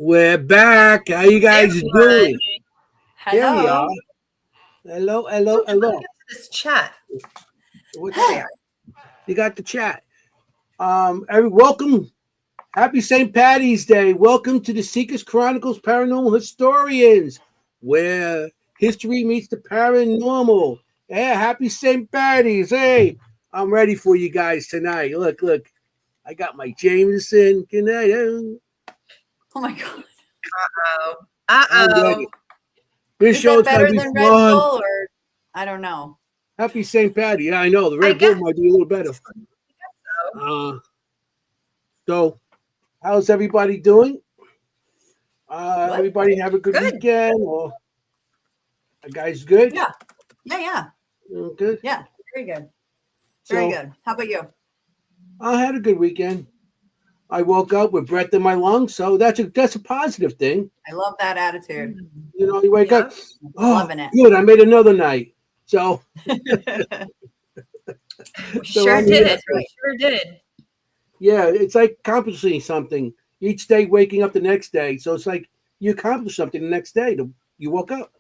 We're back. How you guys doing? Here we are. Hello. Hello, Let hello, me hello. get to this chat. What's There we that? are. You got the chat. Welcome. Happy St. Patty's Day. Welcome to the Seekers Chronicles Paranormal Historians, where history meets the paranormal. Yeah, happy St. Patty's. Hey, I'm ready for you guys tonight. Look. I got my Jameson. Good night. Oh my God. Uh-oh. I'm Uh-oh. ready. This Is show that is going better to be than Red fun. Bull or I don't know. Happy St. Patty. Yeah, I know. The I Red Bull guess might be a little better. so. So, how's everybody doing? What? Everybody have a good Good. weekend? Or you guys good? Yeah. Yeah. Good. Yeah. Very good. Very So, good. How about you? I had a good weekend. I woke up with breath in my lungs, so that's a positive thing. I love that attitude. You know, you wake Yeah. up, oh, Loving it. good, I made another night. So, We So sure I'm did here. it. We sure did. yeah, it's like accomplishing something. Each day, waking up the next day. So it's like you accomplished something the next day. You woke up.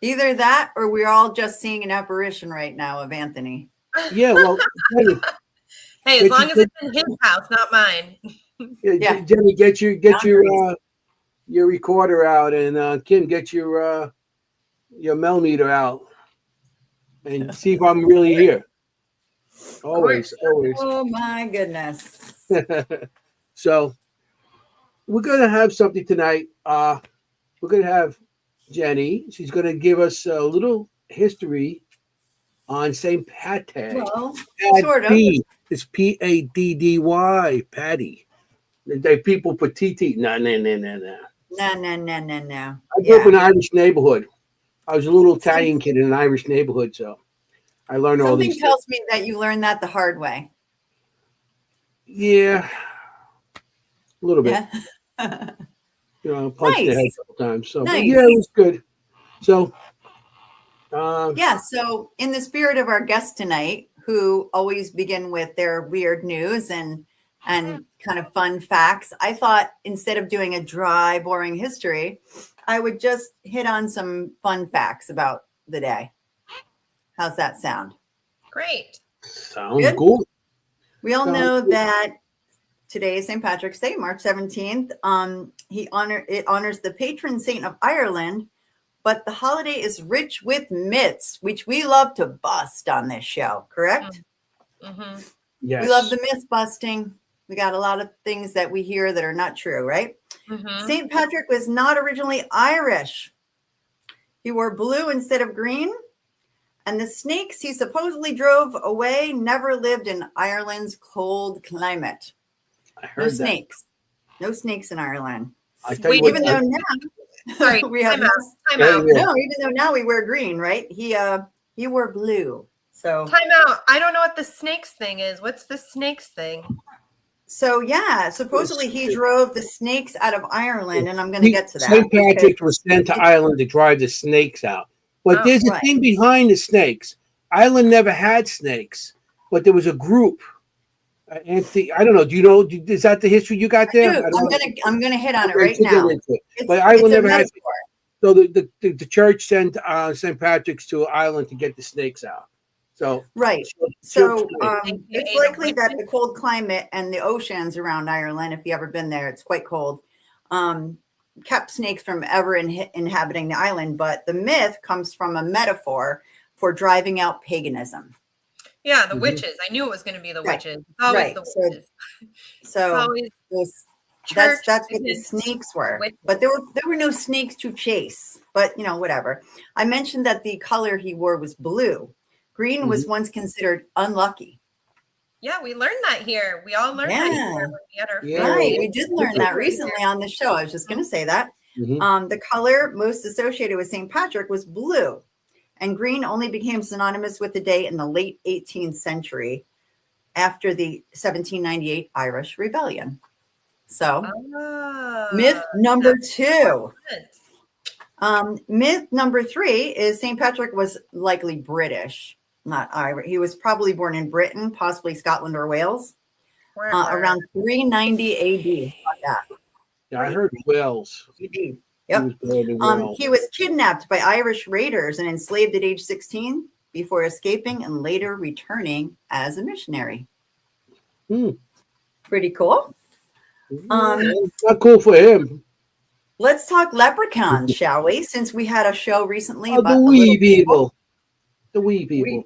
Either that or we're all just seeing an apparition right now of Anthony. Yeah, well, Jenny, Hey, as long as it's in his house, not mine. Yeah. Jenny, get your Boundaries. your recorder out, and Kim, get your millimeter out, and see if I'm really here. Always. Oh my goodness. So we're gonna have something tonight. We're gonna have Jenny. She's gonna give us a little history on St. Patrick. Well, Paddy. sort of. It's Paddy. Patty. They people put TT. No. No. I grew up in an Irish neighborhood. I was a little Italian kid in an Irish neighborhood, so I learned all Something these tells me that you learned that the hard way. Yeah, a little bit. Yeah. Punched the head Nice. a couple times. So, Nice. but yeah, it was good. So, So in the spirit of our guest tonight, who always begin with their weird news and kind of fun facts, I thought instead of doing a dry, boring history, I would just hit on some fun facts about the day. How's that sound? Great. sounds Good. good. We all Sounds know good. that today is St. Patrick's Day, March 17th. It honors the patron saint of Ireland, but the holiday is rich with myths, which we love to bust on this show, correct? Mm-hmm. Yes. We love the myth busting. We got a lot of things that we hear that are not true, right? Mm-hmm. St. Patrick was not originally Irish. He wore blue instead of green. And the snakes he supposedly drove away never lived in Ireland's cold climate. I No heard that. snakes. No snakes in Ireland. I tell you Wait, what, Even though now Sorry. we have Time out. Time Yeah, out. yeah. no, even though now we wear green, right? He wore blue. So Time out. I don't know what the snakes thing is. What's the snakes thing? yeah, supposedly he drove the snakes out of Ireland, and I'm going to get to that. St. Patrick was sent to Ireland to drive the snakes out. But Oh, there's a right. thing behind the snakes. Ireland never had snakes, but there was a group. Anthony, I don't know. Do you know? Is that the history you got there? Dude, I don't know. I'm gonna hit on it Okay, right to get now. into it. It's, But Ireland it's a never had. metaphor. So the church sent St. Patrick's to Ireland to get the snakes out. So Right. short So story. it's likely that the cold climate and the oceans around Ireland, if you ever been there, it's quite cold, kept snakes from ever inhabiting the island. But the myth comes from a metaphor for driving out paganism. Yeah, the Mhm. witches. I knew it was going to be the Right. witches. It's always Right. the So- witches. It's So always that's church what the witches. snakes were. Witches. But there were no snakes to chase. But whatever. I mentioned that the color he wore was blue. Green was once considered unlucky. Yeah, we learned that here. We all learned that here when we had our Yeah. Right. family. We did learn that recently on the show. I was just going to say that. Mhm. The color most associated with St. Patrick was blue, and green only became synonymous with the day in the late 18th century after the 1798 Irish Rebellion. So, myth number 2. Myth number 3 is St. Patrick was likely British, not Irish. He was probably born in Britain, possibly Scotland or Wales, around 390 AD. How about that? Yeah, I heard Wells. He He Yep. was born in Wells. He was kidnapped by Irish raiders and enslaved at age 16 before escaping and later returning as a missionary. Hmm. Pretty cool. Not cool for him. Let's talk leprechauns, shall we? Since we had a show recently Oh, about the the wee little people. The wee people.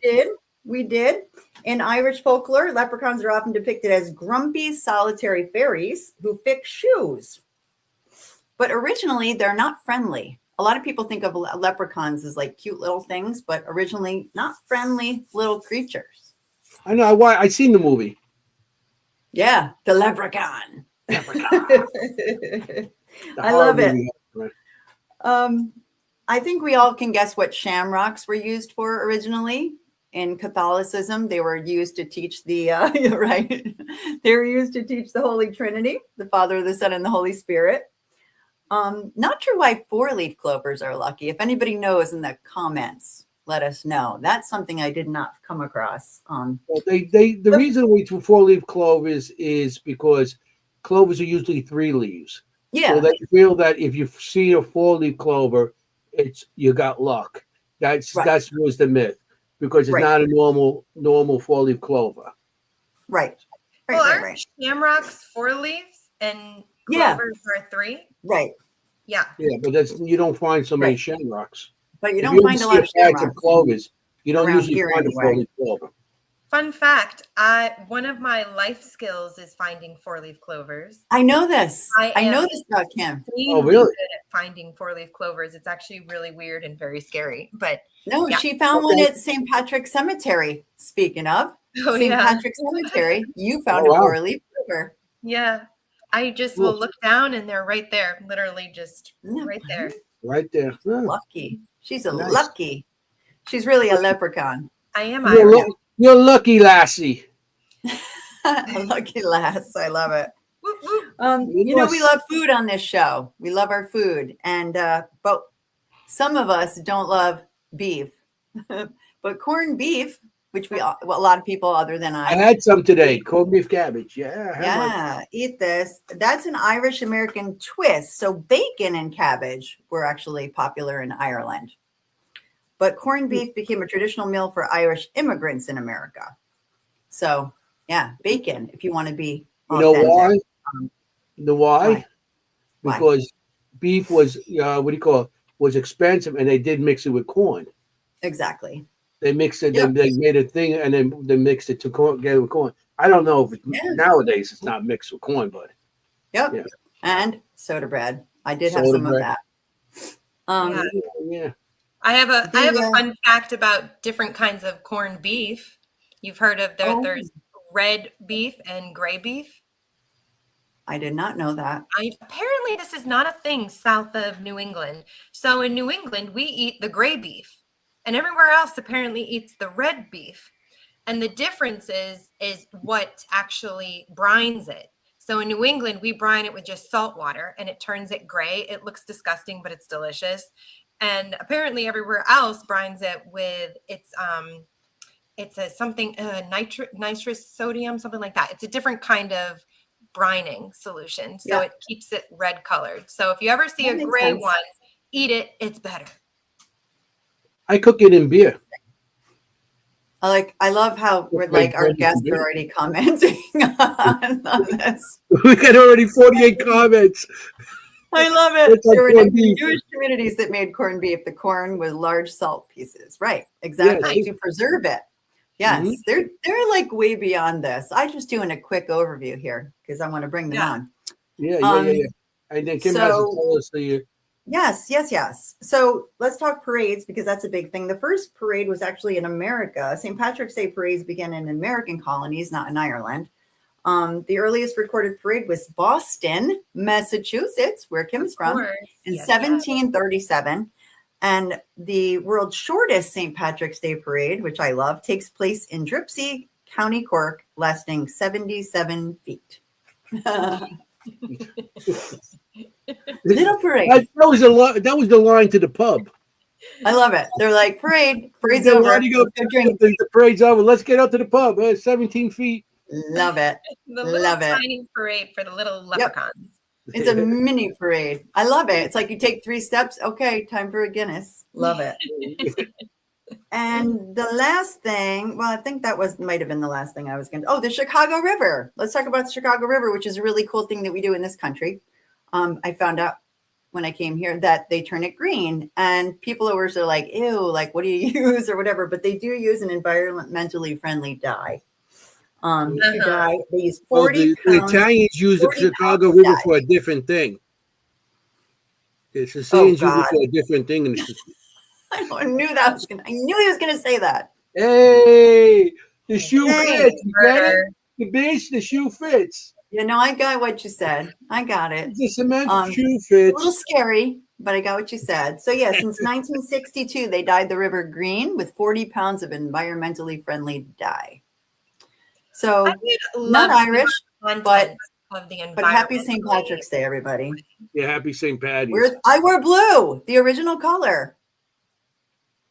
We did. In Irish folklore, leprechauns are often depicted as grumpy, solitary fairies who fix shoes. But originally, they're not friendly. A lot of people think of leprechauns as like cute little things, but originally not friendly little creatures. I know. I seen the movie. Yeah, the leprechaun. The I horror love it. movie. I think we all can guess what shamrocks were used for originally. In Catholicism, they were used to teach the right. They were used to teach the Holy Trinity, the Father, the Son, and the Holy Spirit. Not sure why four-leaf clovers are lucky. If anybody knows in the comments, let us know. That's something I did not come across. Well, the reason we do four-leaf clovers is because clovers are usually 3 leaves. Yeah. So they feel that if you see a 4-leaf clover, it's you got luck. That was the myth, because it's not a normal 4-leaf clover. Right. Well, aren't shamrocks 4 leaves and clovers are 3? Right. Yeah. Yeah, but you don't find so many shamrocks. But you don't find a lot of shamrocks. Clovers, you don't usually find anyway. a 4-leaf clover. Fun fact, one of my life skills is finding 4-leaf clovers. I know this. I know this about Kim. Oh, really? Good at finding 4-leaf clovers. It's actually really weird and very scary. But no, she found one at St. Patrick's Cemetery. Speaking of St. Patrick's Cemetery, you found a 4-leaf clover. Yeah. I just will look down and they're right there. Literally just right there. Right there. Yeah. Lucky. She's lucky. She's really a leprechaun. I am. You're lucky, lassie. A lucky lass. I love it. Whoop, whoop. We love food on this show. We love our food. And but some of us don't love beef. But corned beef, which a lot of people other than I had some today. Corned beef cabbage. Yeah. Eat this. That's an Irish American twist. So bacon and cabbage were actually popular in Ireland. But corned beef became a traditional meal for Irish immigrants in America. So, bacon, if you want to be authentic. You know why? Why? Because beef was, was expensive, and they did mix it with corn. Exactly. They mixed it, they made a thing, and then they mixed it together with corn. I don't know if nowadays it's not mixed with corn, but. Yep. Yeah. And soda bread. I did have some of that. I have a fun fact about different kinds of corned beef. You've heard of there's red beef and gray beef. I did not know that. Apparently this is not a thing south of New England. So in New England, we eat the gray beef, and everywhere else apparently eats the red beef. And the difference is what actually brines it. So in New England, we brine it with just salt water, and it turns it gray. It looks disgusting, but it's delicious. And apparently everywhere else brines it with nitrous sodium, something like that. It's a different kind of brining solution. So it keeps it red colored. So if you ever see a gray one, eat it. It's better. I cook it in beer. I love how we're our guests are already commenting on this. We got already 48 comments. I love it. There were Jewish communities that made corned beef. The corn with large salt pieces. Right. Exactly. To preserve it. Yes. Mm-hmm. They're like way beyond this. I'm just doing a quick overview here because I want to bring them on. Yeah. And then Kim has to tell us the. Yes. So let's talk parades because that's a big thing. The first parade was actually in America. St. Patrick's Day parades began in American colonies, not in Ireland. The earliest recorded parade was Boston, Massachusetts, where Kim's from, in 1737. And the world's shortest St. Patrick's Day parade, which I love, takes place in Dripsey, County Cork, lasting 77 feet. Little parade. That was the line to the pub. I love it. They're like, parade's over. The parade's over. Let's get out to the pub. 17 feet. Love it. The little tiny parade for the little leprechauns. It's a mini parade. I love it. It's like you take 3 steps. Okay, time for a Guinness. Love it. And the last thing, well, I think that might have been the last thing I was going to. Oh, the Chicago River. Let's talk about the Chicago River, which is a really cool thing that we do in this country. I found out when I came here that they turn it green, and people were sort of like, ew, like, what do you use or whatever, but they do use an environmentally friendly dye. To dye, they use 40 the pounds. Italians use the 40 Chicago pounds of River dye. for a different thing. The Sicilians use it for a different thing. I knew he was gonna say that. Hey, the shoe fits. You get Murder. it? The bitch, the shoe fits. You know, I got what you said. I got it. The cement shoe A fits. little scary, but I got what you said. So yeah, since 1962, they dyed the river green with 40 pounds of environmentally friendly dye. So I would not love Irish, but of the but happy environment. St. Patrick's Day, everybody. Yeah, happy St. Patty's. I wear blue, the original color.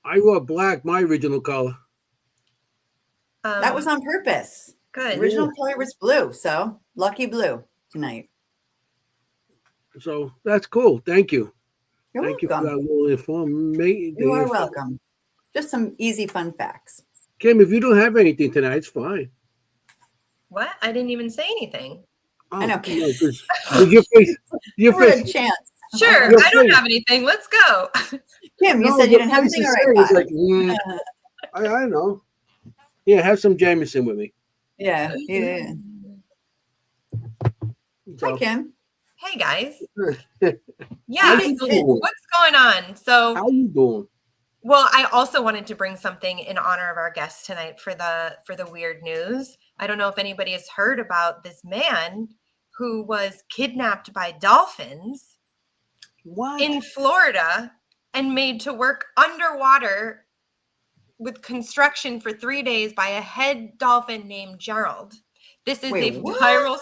I wore black, my original color. That was on purpose. good. The original color was blue, so lucky blue tonight. So that's cool. Thank you. You're Thank you for that welcome. little information. You are welcome. Just some easy, fun facts. Kim, if you don't have anything tonight, it's fine. What? I didn't even say anything. Oh, I know. no, 'cause your face, your We're a face. chance. Sure, You're I don't free. have anything. Let's go. Kim, you No, said you your didn't have face anything. is All right, serious, bye. like, I know. Yeah, have some Jameson with me. Yeah. So, Hi, Kim. Hey guys. How Yeah. you So doing? what's going on? So How you doing? well, I also wanted to bring something in honor of our guest tonight for the weird news. I don't know if anybody has heard about this man who was kidnapped by dolphins What? in Florida and made to work underwater with construction for 3 days by a head dolphin named Gerald. This is Wait, a what? viral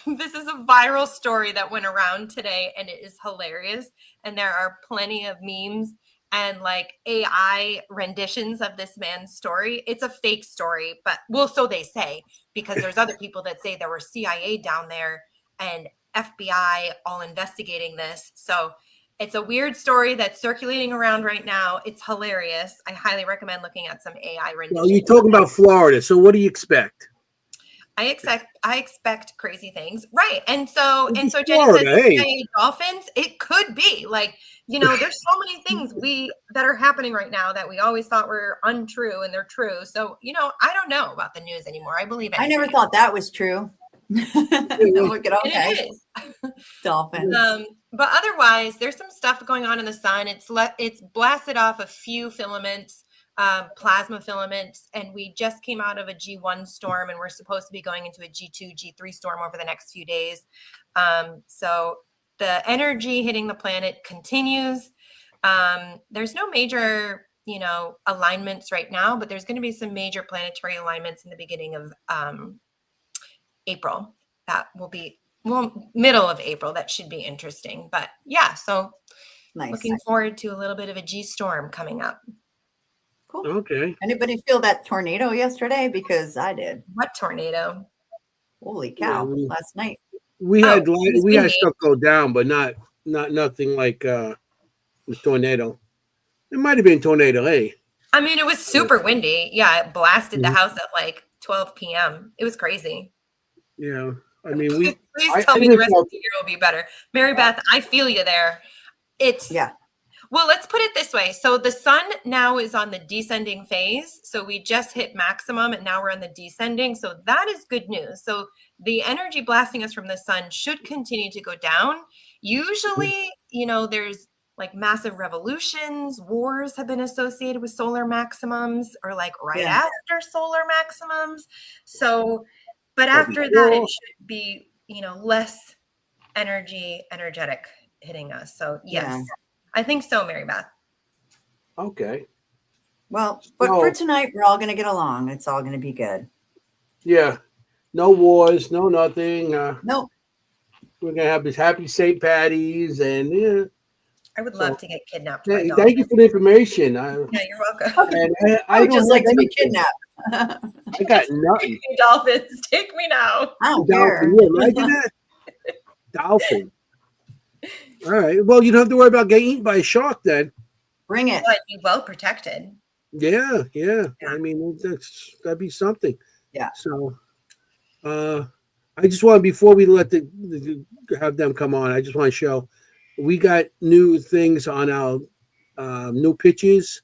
this is a viral story that went around today, and it is hilarious. And there are plenty of memes and like AI renditions of this man's story. It's a fake story, but well, so they say, because there's other people that say there were CIA down there and FBI all investigating this. So it's a weird story that's circulating around right now. It's hilarious. I highly recommend looking at some AI renditions. Well, you're talking about Florida, so what do you expect? I expect crazy things, right? And so Jenny Florida, says hey. CIA dolphins. It could be like, you know, there's so many things that are happening right now that we always thought were untrue, and they're true. So you know, I don't know about the news anymore. I believe I never thought that was true. Look at And it is. dolphins. But otherwise, there's some stuff going on in the sun. It's blasted off a few filaments, plasma filaments, and we just came out of a G1 storm, and we're supposed to be going into a G2, G3 storm over the next few days. So the energy hitting the planet continues. There's no major, you know, alignments right now, but there's going to be some major planetary alignments in the beginning of April. That will be middle of April. That should be interesting. But yeah, so Nice. looking forward to a little bit of a G storm coming up. Cool. Okay. Anybody feel that tornado yesterday? Because I did. What tornado? Holy cow! Yeah, Last night. We had windy. stuff go down, but not nothing like the tornado. It might have been tornado, hey. I mean, it was super windy. Yeah, it blasted the Mhm. house at like 12 p.m. It was crazy. Yeah. I mean, we Please tell I me the didn't rest know- of the year will be better. Mary Beth, I feel you there. Yeah. Well, let's put it this way. So the sun now is on the descending phase. So we just hit maximum and now we're on the descending. So that is good news. So the energy blasting us from the sun should continue to go down. Usually, you know, there's like massive revolutions, wars have been associated with solar maximums or like right after solar maximums. So, but after that, it should be, you know, less energetic hitting us. So yes. Yeah. I think so, Mary Beth. Okay. Well, but for tonight, we're all going to get along. It's all going to be good. Yeah. No wars, no nothing. Nope. We're gonna have this happy St. Patty's, and yeah. I would love to get kidnapped. By Thank you for the information. Yeah, you're welcome. And I would don't just like have to be anything. kidnapped. I got nothing. Dolphins, take me now. I don't Dolphin, care. yeah, imagine that. Dolphin. All right. Well, you don't have to worry about getting eaten by a shark then. Bring it. But be well protected. Yeah. I mean, that'd be something. Yeah. So, I just want, before we let have them come on, I just want to show we got new things on our new pictures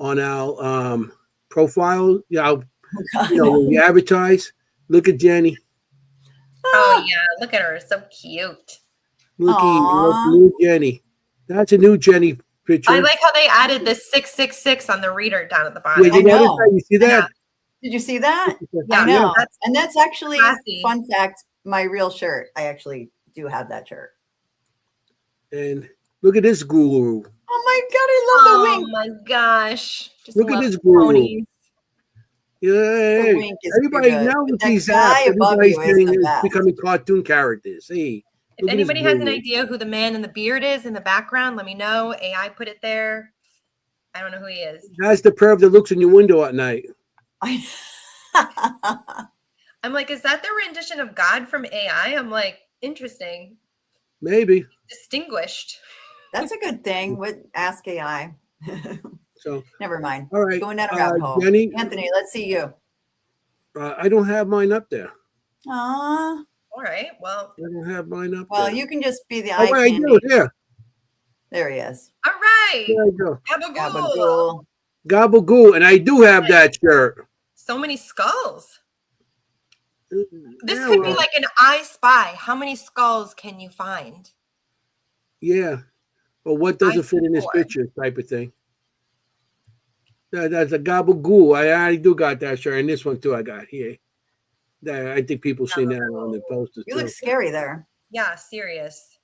on our profile. When we advertise. Look at Jenny. Oh yeah, look at her, so cute. Look, new Jenny. That's a new Jenny picture. I like how they added the 666 on the reader down at the bottom. Yeah, you see that? Yeah. Did you see that? Yeah, I know. that's and that's actually, classy. fun fact, my real shirt. I actually do have that shirt. And look at this guru. Oh my God, I love the wink. Oh my gosh. Just Look at love this guru. ponies. Yeah, The wink is everybody good. now But with that these guy apps, above everybody's you is the getting best. becoming cartoon characters. Hey, If anybody has an idea who the man in the beard is in the background, let me know. AI put it there. I don't know who he is. That's the perv that looks in your window at night. I'm like, is that the rendition of God from AI? I'm like, interesting. Maybe. Distinguished. That's a good thing with Ask AI. So Never mind. all right, Going down a rabbit hole. Jenny, Anthony, let's see you. I don't have mine up there. Aw. All right. Well, I don't have mine up Well, there. you can just be the Oh, eye wait, I candy. do. Yeah, There he is. all right. there I go. Gabagool. Gabagool. Gabagool, and I do have that shirt. So many skulls. This Yeah, could well, be like an I Spy. How many skulls can you find? yeah. Well, what doesn't I fit in this see picture type of thing. That's a gabagool. I do got that shirt, and this one too. I got here. I think people seen that on the posters You too. look scary there. Yeah, serious.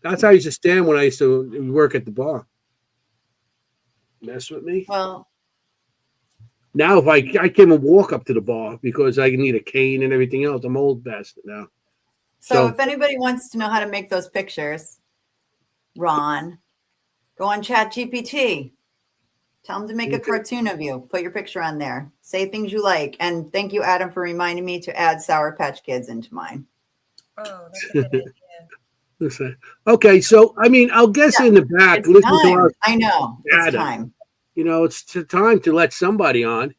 That's how I used to stand when I used to work at the bar. Mess with me. Well, Now, if I can't even walk up to the bar because I need a cane and everything else. I'm old bastard now. so So- if anybody wants to know how to make those pictures, Ron, go on ChatGPT. Tell them to make a Okay. cartoon of you. Put your picture on there. Say things you like. And thank you, Adam, for reminding me to add Sour Patch Kids into mine. Oh, that's a good idea. Listen. Okay, so I mean, I'll guess Yeah, in the back. It's Listen to time. our, I know. It's Adam. time. it's time to let somebody on.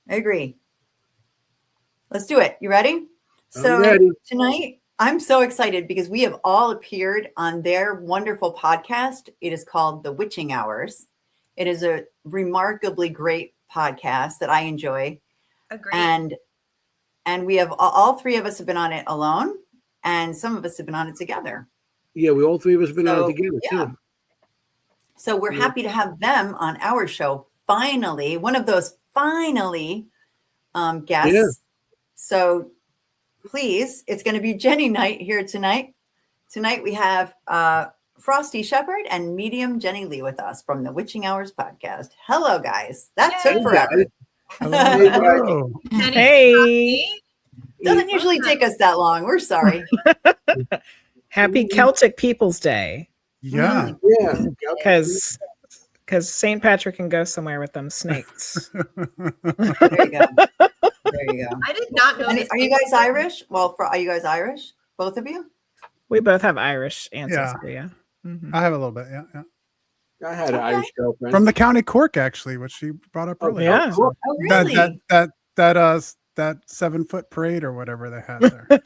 I agree. Let's do it. You ready? So ready. tonight, I'm so excited because we have all appeared on their wonderful podcast. It is called The Witching Hours. It is a remarkably great podcast that I enjoy. Agreed. And we have all three of us have been on it alone, and some of us have been on it together. Yeah, we all three of us have been on So, it together yeah. too. So we're Yeah. happy to have them on our show. Finally, one of those guests. Yeah. So please, it's going to be Jenny night here tonight. Tonight we have Frosty Shepherd and medium Jenny Lee with us from the Witching Hours podcast. Hello, guys. That Yay. took forever. Hello. Jenny, Hey. Frosty. Doesn't usually take us that long. We're sorry. Happy Celtic People's Day. Yeah. Mm-hmm. Because St. Patrick can go somewhere with them snakes. There you go. There you go. I did not know And this. are you guys Irish? Well, are you guys Irish? Both of you? We both have Irish ancestry, yeah. Mhm. I have a little bit, yeah. I had an Irish girlfriend. From the County Cork, actually, which she brought up earlier. yeah. Oh, really? That 7-foot parade or whatever they had there. Yeah.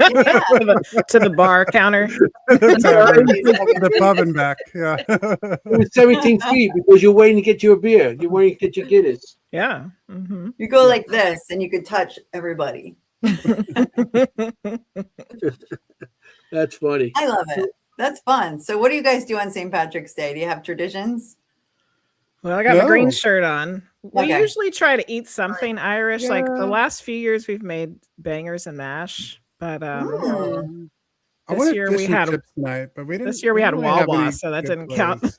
To the bar counter. The pub and back, yeah. It was 17 feet because you're waiting to get your beer. You're waiting to get your Guinness. Yeah. Mhm. You go like this and you could touch everybody. That's funny. I love it. That's fun. So what do you guys do on St. Patrick's Day? Do you have traditions? Well, I got my green No. shirt on. We Okay. usually try to eat something Irish. Like the Yeah. last few years, we've made bangers and mash. But Mm. I This wanted year fish we and had- chips tonight, but we didn't. this year we had didn't really have Wawa, any so that good didn't count. plays.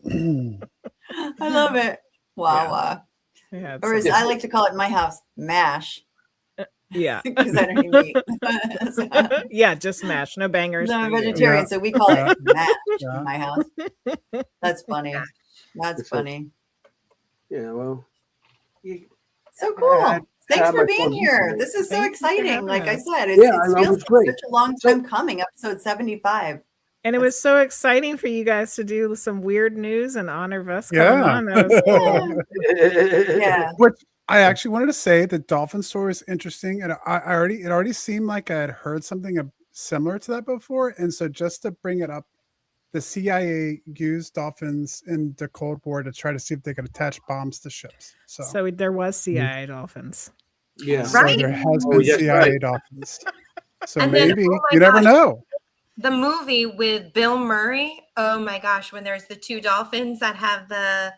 No. I love it. Wow. we had Or as some- I like to call it in my house, mash. yeah. Because I don't eat meat. So, Yeah, just mash. No bangers. I'm a for you. vegetarian, Yeah. so we call it mash Yeah. in my house. That's funny. That's funny. Yeah, well. So cool. Thanks have for my being fun. here. This is so Thank you for exciting. having Like I us. said, Yeah, I it know, feels it's like great. such a long So- time coming. Episode 75. And it was so exciting for you guys to do some weird news in honor of us coming Yeah. on. That was cool. Yeah. Which I actually wanted to say the dolphin story is interesting, and it already seemed like I had heard something similar to that before, and so just to bring it up, the CIA used dolphins in the Cold War to try to see if they could attach bombs to ships. So there was CIA dolphins. Yeah. So Right. there has Oh, been yes, CIA right. dolphins. So And then, maybe oh my you never gosh, know. the movie with Bill Murray. Oh my gosh, when there's the two dolphins that have the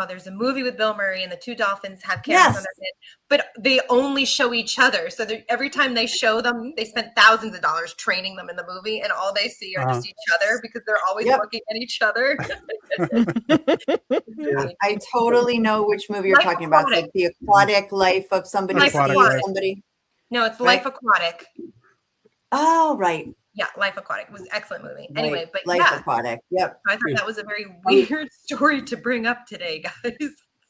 there's a movie with Bill Murray and the two dolphins have cameras on their head, but they only show each other. So every time they show them, they spent thousands of dollars training them in the movie, and all they see are just each other because they're always looking at each other. Yeah. I totally know which movie you're Life talking about. It's like the aquatic life of somebody Life seeing Aquatic. somebody. No, it's Right. Life Aquatic. Oh, right. Yeah, Life Aquatic. It was an excellent movie. Right. Anyway, but Life yeah, Aquatic. Yep. I thought that was a very weird story to bring up today, guys.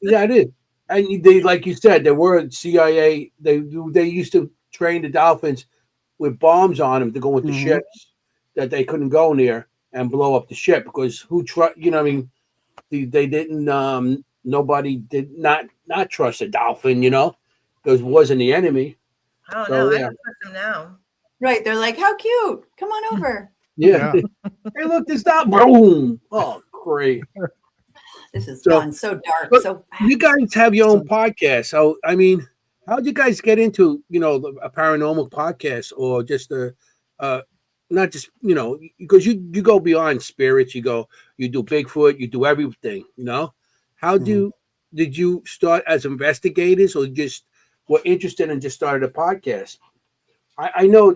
Yeah, it is. And they, like you said, there were CIA. They used to train the dolphins with bombs on them to go into ships that they couldn't go near and blow up the ship because you know, what I mean, they didn't. Nobody did not trust a dolphin, you know, because it wasn't the enemy. I don't So, know. I yeah. don't trust them now. Right. They're like, how cute. Come on over. Yeah. Hey, look, this dolphin. Boom. Oh, great. This has So- gone so dark. but So You guys have your own podcast. So, I mean, how did you guys get into, you know, a paranormal podcast or just not just, you know, because you go beyond spirits, you do Bigfoot, you do everything, you know? How did you start as investigators or just were interested and just started a podcast? I know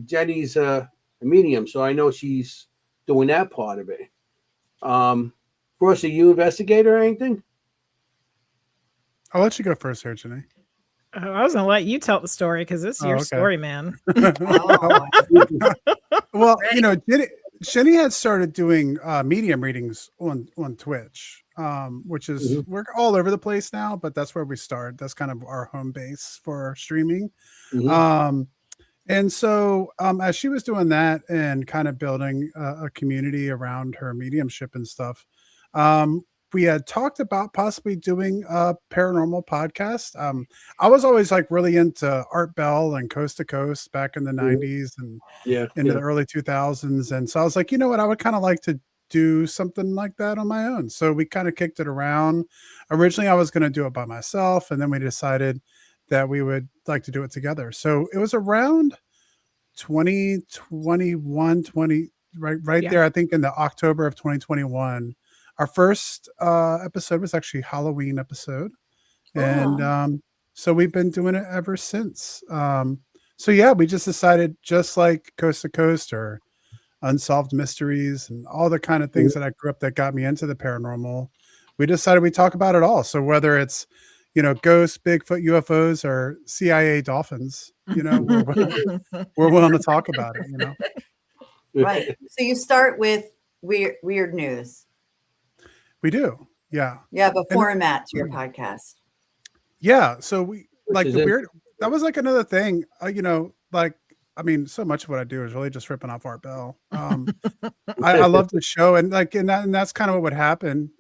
Jenny's a medium, so I know she's doing that part of it. First, are you investigator or anything? I'll let you go first here, Jenny. Oh, I was going to let you tell the story because it's your okay. story, man. oh, Well, you know, Jenny had started doing medium readings on Twitch, which is we're all over the place now, but that's where we start. That's kind of our home base for streaming. And so as she was doing that and kind of building a community around her mediumship and stuff, we had talked about possibly doing a paranormal podcast. I was always like really into Art Bell and Coast to Coast back in the 90s and into the early 2000s. And so I was like, you know what, I would kind of like to do something like that on my own. So we kind of kicked it around. Originally, I was going to do it by myself. And then we decided that we would like to do it together. So it was around 2021, right there, I think in the October of 2021. Our first episode was actually a Halloween episode. And so we've been doing it ever since. So yeah, we just decided, just like Coast to Coast or Unsolved Mysteries and all the kind of things that I grew up that got me into the paranormal, we decided we talk about it all. So whether it's, you know, ghosts, Bigfoot, UFOs, or CIA dolphins, you know, we're willing to talk about it, you know. right. So you start with weird news. We do. Yeah. You have a format to your podcast. Yeah. So we like is the it? weird, that was like another thing, you know, like, I mean, so much of what I do is really just ripping off Art Bell. I love the show and that's kind of what would happen.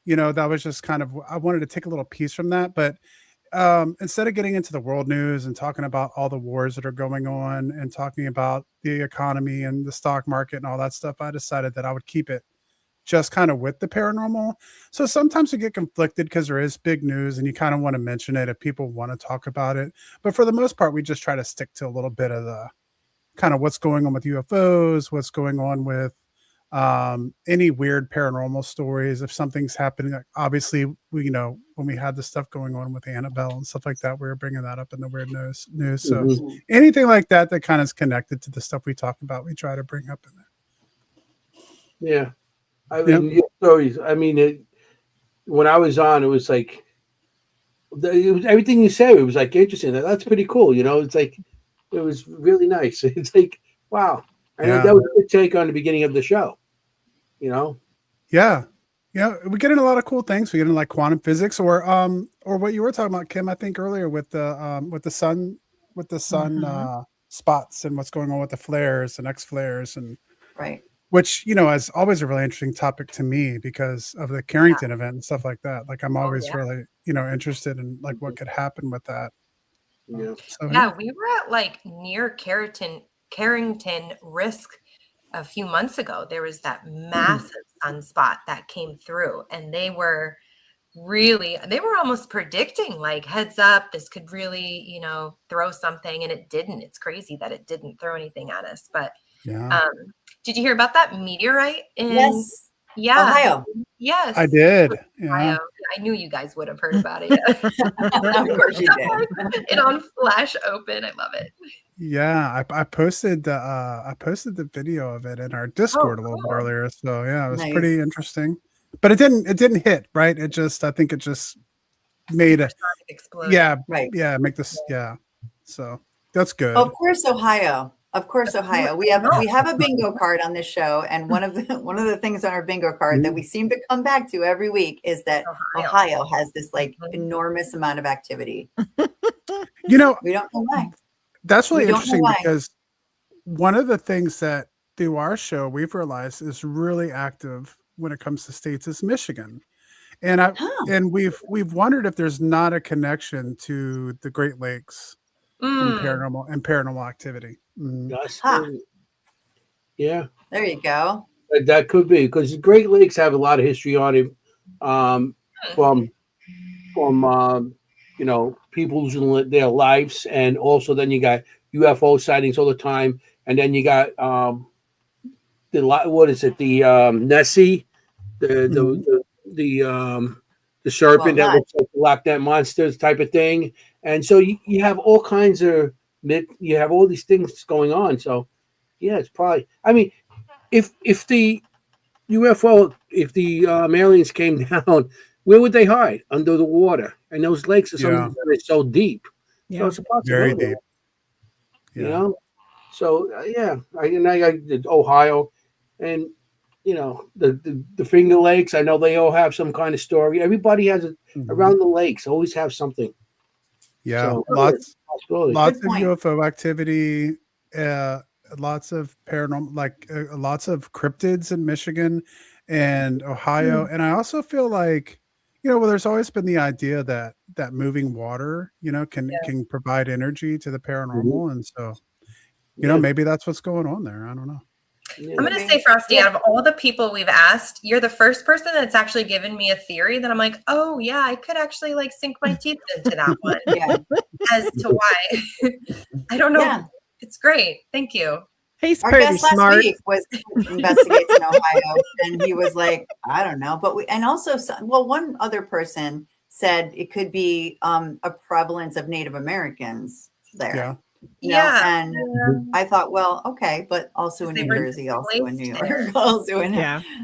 You know, that was just kind of, I wanted to take a little piece from that, but instead of getting into the world news and talking about all the wars that are going on and talking about the economy and the stock market and all that stuff, I decided that I would keep it just kind of with the paranormal. So sometimes you get conflicted because there is big news and you kind of want to mention it if people want to talk about it. But for the most part, we just try to stick to a little bit of the kind of what's going on with UFOs, what's going on with any weird paranormal stories. If something's happening, like obviously, you know, when we had the stuff going on with Annabelle and stuff like that, we were bringing that up in the weird news. So anything like that kind of is connected to the stuff we talk about, we try to bring up in there. Yeah. I mean, your stories. I mean, when I was on, it was like it was everything you said. It was like interesting. That's pretty cool. You know, it's like it was really nice. It's like wow. And that was a good take on the beginning of the show. You know. Yeah. we get into a lot of cool things. We get into like quantum physics, or what you were talking about, Kim, I think earlier with the sun spots and what's going on with the flares and X flares, and Right. which is always a really interesting topic to me because of the Carrington event and stuff like that. Like I'm always really interested in like what could happen with that. Yeah. We were at like near Carrington risk a few months ago. There was that massive sunspot that came through, and they were almost predicting like, heads up, this could really, throw something, and it didn't. It's crazy that it didn't throw anything at us. But did you hear about that meteorite in Ohio? Yes, I did. Ohio. I knew you guys would have heard about it. Of course you did. It on flash open. I love it. Yeah, I posted the video of it in our Discord a little bit earlier. So it was pretty interesting. But it didn't hit, right? I think it just made a explosion. Yeah, right. Yeah, make this So that's good. Of course, Ohio. We have a bingo card on this show, and one of the things on our bingo card that we seem to come back to every week is that Ohio has this like enormous amount of activity. We don't know why. That's really interesting because one of the things that through our show we've realized is really active when it comes to states is Michigan. And and we've wondered if there's not a connection to the Great Lakes and paranormal activity. Yeah. There you go. That could be because the Great Lakes have a lot of history on it, from people losing their lives, and also then you got UFO sightings all the time, and then you got the Nessie, the serpent that looks like the Loch Ness monsters type of thing, and so you have all kinds of you have all these things going on. So yeah, it's probably. I mean, if the UFO, if the aliens came down, where would they hide? Under the water, and those lakes are something that is so deep. Yeah, so it's a possibility. Very deep. Yeah. So I did Ohio, and the Finger Lakes. I know they all have some kind of story. Everybody has it around the lakes. Always have something. Yeah, so, lots of point. UFO activity. Lots of paranormal, like lots of cryptids in Michigan and Ohio. And I also feel like, there's always been the idea that moving water, can provide energy to the paranormal. And so, maybe that's what's going on there. I don't know. I'm going to say, Frosty, out of all the people we've asked, you're the first person that's actually given me a theory that I'm like, oh yeah, I could actually like sink my teeth into that one as to why. I don't know. Yeah. It's great. Thank you. He's Our pretty guest smart. last week was investigates in Ohio, and he was like, I don't know. But one other person said it could be a prevalence of Native Americans there. Yeah. And I thought, well, okay, but also in New Jersey, also in New York, also in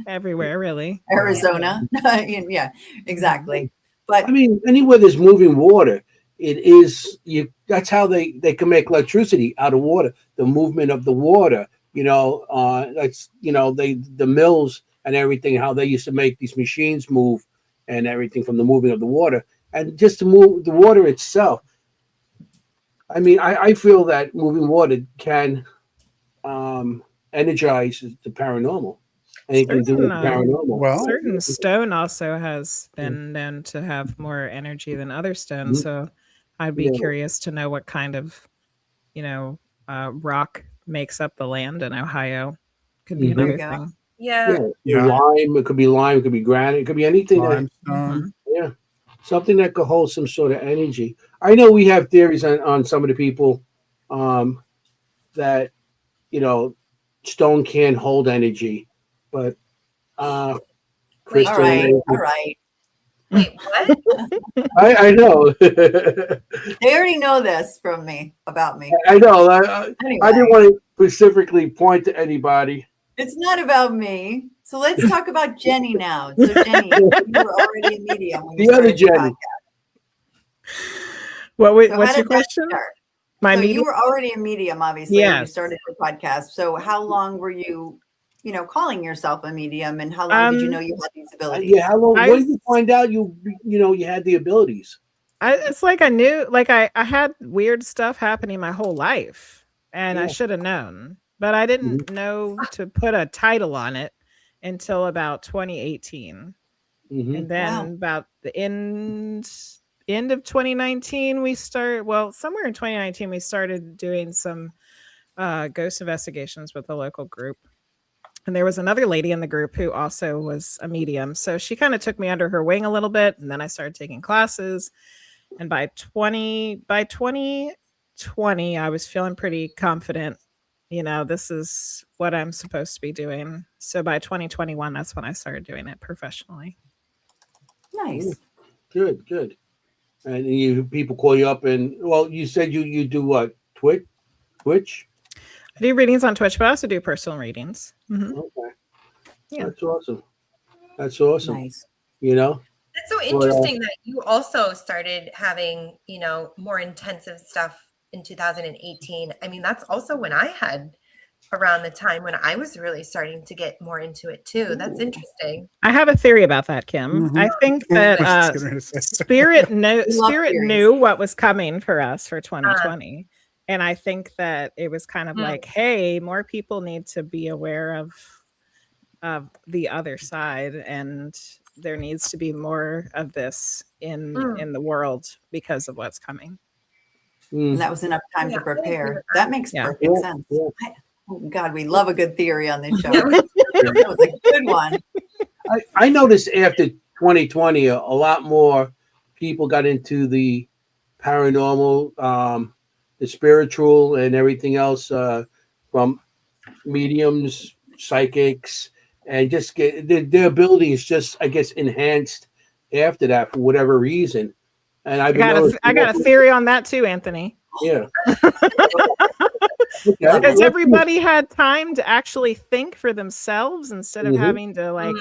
everywhere, really. Arizona. Yeah, exactly. But I mean, anywhere there's moving water, it is that's how they can make electricity out of water. The movement of the water, that's the mills and everything, how they used to make these machines move and everything from the moving of the water, and just to move the water itself. I mean, I feel that moving water can energize the paranormal. Anything to do with paranormal. Well, certain stone also has been known to have more energy than other stones. So I'd be curious to know what kind of, rock makes up the land in Ohio. Could be another thing. Yeah. Lime. It could be lime. It could be granite. It could be anything. Limestone. Something that could hold some sort of energy. I know we have theories on some of the people that stone can't hold energy, but Crystal. All right. Wait, what? I know. They already know this about me. I know. Anyway. I didn't want to specifically point to anybody. It's not about me. So let's talk about Jenny now. So Jenny, you were already a medium when you started the podcast. What's your question? You were already a medium, obviously, when you started the podcast. So how long were you calling yourself a medium, and how long did you know you had these abilities? Yeah, how long? When did you find out you had the abilities? It's like I knew, like I had weird stuff happening my whole life, and I Yeah. should have known, but I didn't know to put a title on it until about 2018. And then about the end of 2019, somewhere in 2019, we started doing some ghost investigations with a local group. And there was another lady in the group who also was a medium. So she kind of took me under her wing a little bit. And then I started taking classes. And by 2020, I was feeling pretty confident. This is what I'm supposed to be doing. So by 2021, that's when I started doing it professionally. Nice. Good. And people call you up, and you said you do what? Twitch? I do readings on Twitch, but I also do personal readings. Mm-hmm. Okay. Yeah. That's awesome. Nice. It's so interesting that you also started having, more intensive stuff in 2018. I mean, that's also when I had around the time when I was really starting to get more into it too. That's interesting. I have a theory about that, Kim. Mm-hmm. I think that Spirit knew what was coming for us for 2020. And I think that it was kind of like, hey, more people need to be aware of the other side, and there needs to be more of this in the world because of what's coming. And that was enough time to prepare. That makes perfect sense. Oh God, we love a good theory on this show. That was a good one. I noticed after 2020, a lot more people got into the paranormal, the spiritual, and everything else, from mediums, psychics, and just get their abilities just, I guess, enhanced after that for whatever reason. And I got a theory on that too, Anthony. Yeah. Because everybody had time to actually think for themselves instead of having to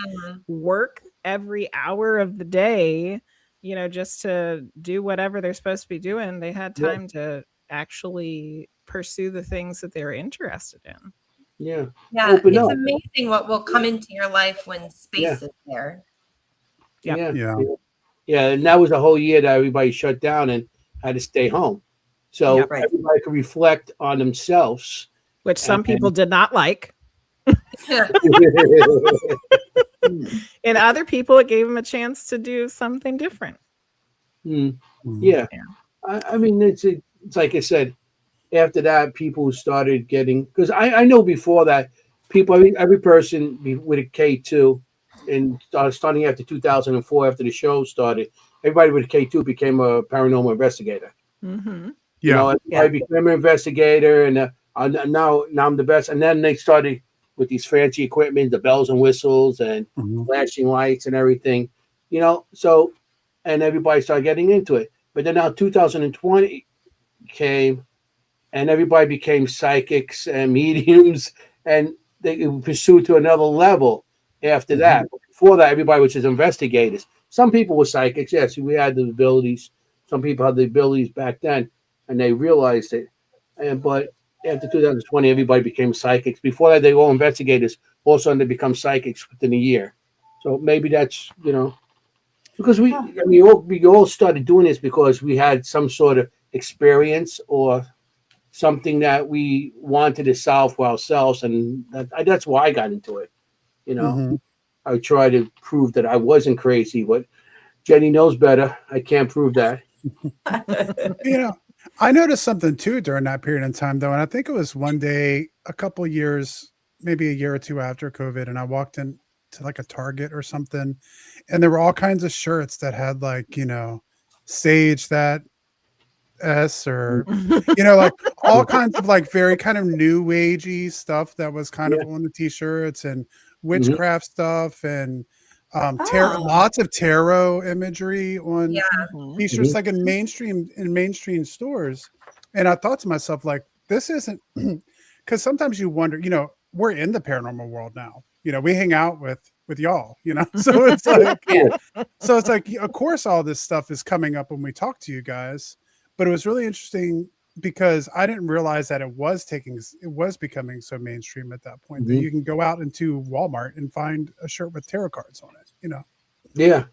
work every hour of the day, just to do whatever they're supposed to be doing. They had time to actually pursue the things that they were interested in. Yeah. It's amazing what will come into your life when space is there. Yeah. And that was a whole year that everybody shut down and had to stay home. So everybody could reflect on themselves. Which some people did not like. And other people, it gave them a chance to do something different. Yeah. I mean, it's like I said, after that, people started getting, because I know before that, people, every person with a K2, and starting after 2004, after the show started, everybody with a K2 became a paranormal investigator. Mm-hmm. I became an investigator, and now I'm the best. And then they started with these fancy equipment, the bells and whistles and flashing lights and everything, So, and everybody started getting into it. But then now 2020 came, and everybody became psychics and mediums, and they pursued to another level after that. But before that, everybody was just investigators. Some people were psychics. Yes, we had the abilities. Some people had the abilities back then, and they realized it. But after 2020, everybody became psychics. Before that, they were all investigators. All of a sudden, they become psychics within a year. So maybe that's, because we all started doing this because we had some sort of experience or something that we wanted to solve for ourselves, and that's why I got into it. I tried to prove that I wasn't crazy, but Jenny knows better. I can't prove that. I noticed something too during that period of time, though, and I think it was one day, a couple of years, maybe a year or two after COVID, and I walked in to like a Target or something, and there were all kinds of shirts that had Sage That S, or like all kinds of very kind of new agey stuff that was kind of on the t-shirts, and witchcraft stuff, and lots of tarot imagery on t-shirts, like in mainstream stores. And I thought to myself, this isn't, because sometimes you wonder, we're in the paranormal world now, we hang out with y'all, so it's like of course all this stuff is coming up when we talk to you guys. But it was really interesting because I didn't realize that it was becoming so mainstream at that point that you can go out into Walmart and find a shirt with tarot cards on it. Yeah.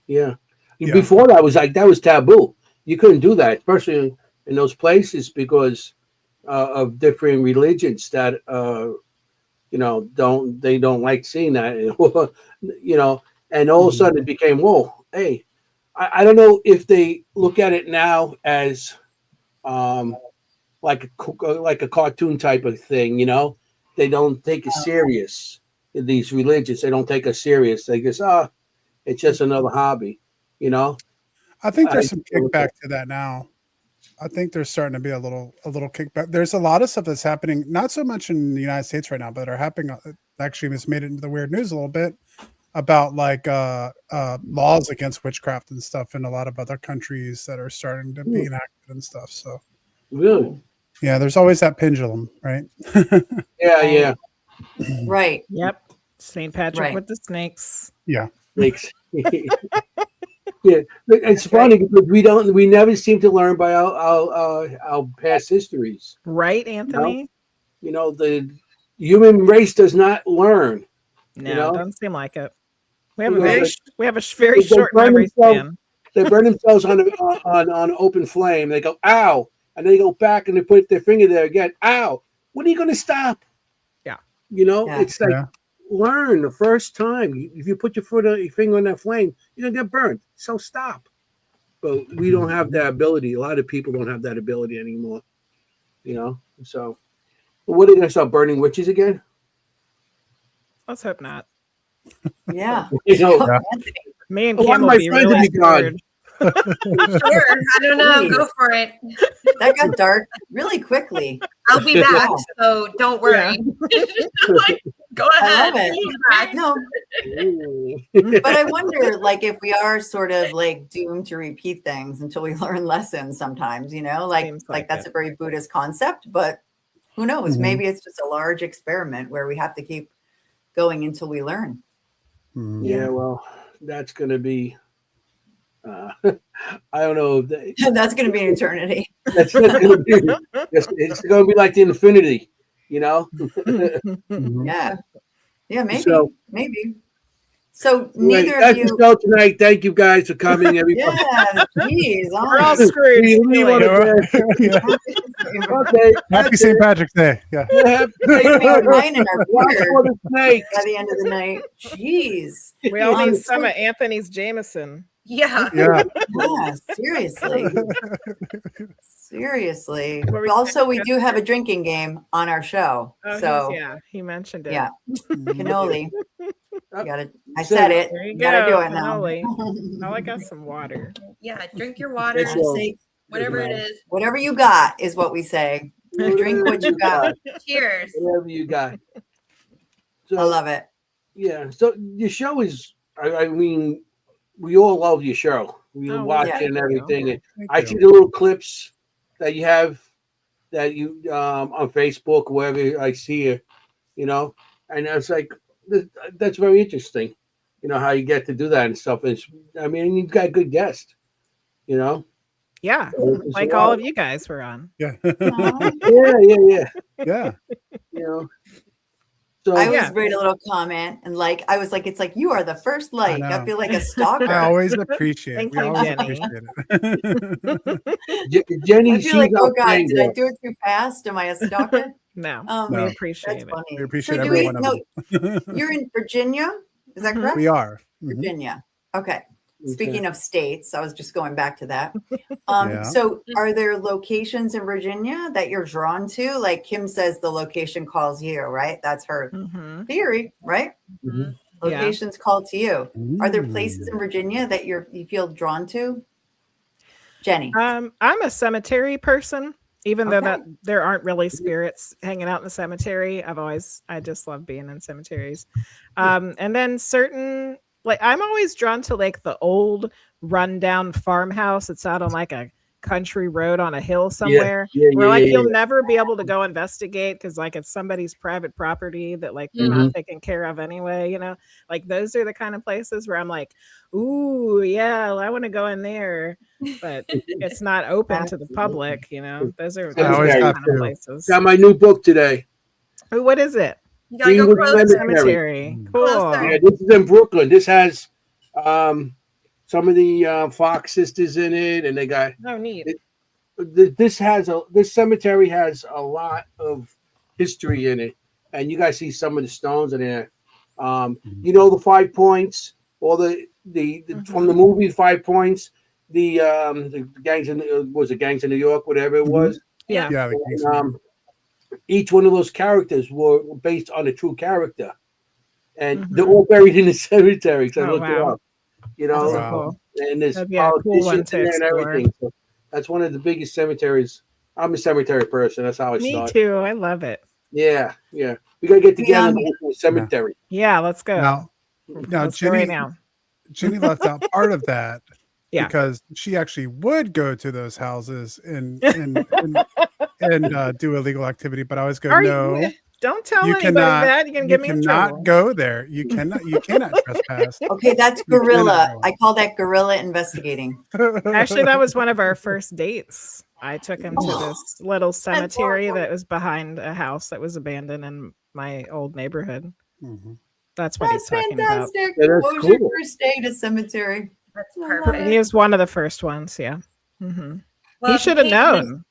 Before that was taboo. You couldn't do that, especially in those places because of different religions that don't like seeing that. And all of a sudden it became, whoa, hey, I don't know if they look at it now as like a cartoon type of thing. They don't take it serious. These religions, they don't take us serious. They just it's just another hobby. I think there's some kickback to that now. I think there's starting to be a little kickback. There's a lot of stuff that's happening, not so much in the United States right now, but are happening. Actually, it's made it into the weird news a little bit about like laws against witchcraft and stuff in a lot of other countries that are starting to be enacted and stuff. So, really, yeah, there's always that pendulum, right? Yeah. Right. Yep. St. Patrick with the snakes. Yeah. Snakes. Yeah, it's funny because we never seem to learn by our past histories. Right, Anthony? The human race does not learn. No, it doesn't seem like it. We have a very short memory span. They burn themselves on open flame. They go, ow, and they go back and they put their finger there again. Ow, when are you going to stop? Yeah, it's like learn the first time. If you put your finger on that flame, you're gonna get burned. So stop. But we don't have that ability. A lot of people don't have that ability anymore. So what are they gonna start burning witches again? Let's hope not. Yeah. Me and Kim will be really scared. Sure, I don't know. Go for it. That got dark really quickly. I'll be back, so don't worry. Go ahead. I love it. No. But I wonder, like, if we are sort of like doomed to repeat things until we learn lessons sometimes, like that's a very Buddhist concept, but who knows? Maybe it's just a large experiment where we have to keep going until we learn. Yeah, well, that's going to be I don't know. That's going to be an eternity. It's going to be like the infinity, Yeah. Yeah, maybe. So neither of that's you. the show tonight. Thank you guys for coming, everybody. Yeah, geez, we're all screwed. Okay. Happy St. Patrick's Day. Yeah. Mine and our beer by the end of the night. Jeez. We all need some of Anthony's Jameson. Yeah. Yeah. Seriously. Also, we do have a drinking game on our show. So he mentioned it. Yeah. Cannoli. I said it. There you gotta go. do it now. Now I got some water. Yeah, drink your water. Whatever it is. Whatever you got is what we say. Drink what you got. Cheers. Whatever you got. I love it. Yeah. So your show is, I mean, we all love your show. We watch it and everything. And I see the little clips that you have that you on Facebook, wherever I see it, and it's like that's very interesting. How you get to do that and stuff. And you've got good guests. Yeah, like all of you guys were on. Yeah. Yeah. So I always write a little comment and I was like, it's like you are the first like. I feel like a stalker. I always appreciate it. Thank you, Jenny. Jenny, I feel like, oh God, did I do it too fast? Am I a stalker? No, we appreciate it. Funny. We appreciate every one of them. You're in Virginia, is that correct? We are. Virginia. Okay. Speaking of states, I was just going back to that. So are there locations in Virginia that you're drawn to? Like Kim says, the location calls you, right? That's her theory, right? Mm-hmm. Locations call to you. Are there places in Virginia that you feel drawn to? Jenny? I'm a cemetery person, even though that there aren't really spirits hanging out in the cemetery. I just love being in cemeteries. And then I'm always drawn to like the old rundown farmhouse. It's out on like a country road on a hill somewhere where like you'll never be able to go investigate because like it's somebody's private property that like they're not taking care of anyway, you know. Like those are the kind of places where I'm like, ooh, yeah, I want to go in there, but it's not open to the public, you know. Those are the kind of places. Got my new book today. Ooh, what is it? You gotta go closer. Cemetery. Cool. Yeah, this is in Brooklyn. This has some of the Fox sisters in it, and they got neat. This cemetery has a lot of history in it, and you guys see some of the stones in there. You know the 5 points, or the from the movie 5 points, the gangs in was it Gangs in New York, whatever it was. Yeah. And, each one of those characters were based on a true character, and they're all buried in the cemetery. So I looked it up. You know, and there's politicians in there and everything. So that's one of the biggest cemeteries. I'm a cemetery person. That's how I started. Me too. I love it. Yeah. We gotta get together in the cemetery. Yeah, let's go. Now Jenny left out part of that. Because she actually would go to those houses and do illegal activity, but I always go, no. Don't tell anybody that. You're gonna get me in trouble. You cannot go there. You cannot trespass. Okay, that's guerrilla. I call that guerrilla investigating. Actually, that was one of our first dates. I took him to this little cemetery that was behind a house that was abandoned in my old neighborhood. That's what he's talking fantastic. About. Yeah, what was your first date at cemetery? That's perfect. He was one of the first ones. Yeah. Well, he should have known.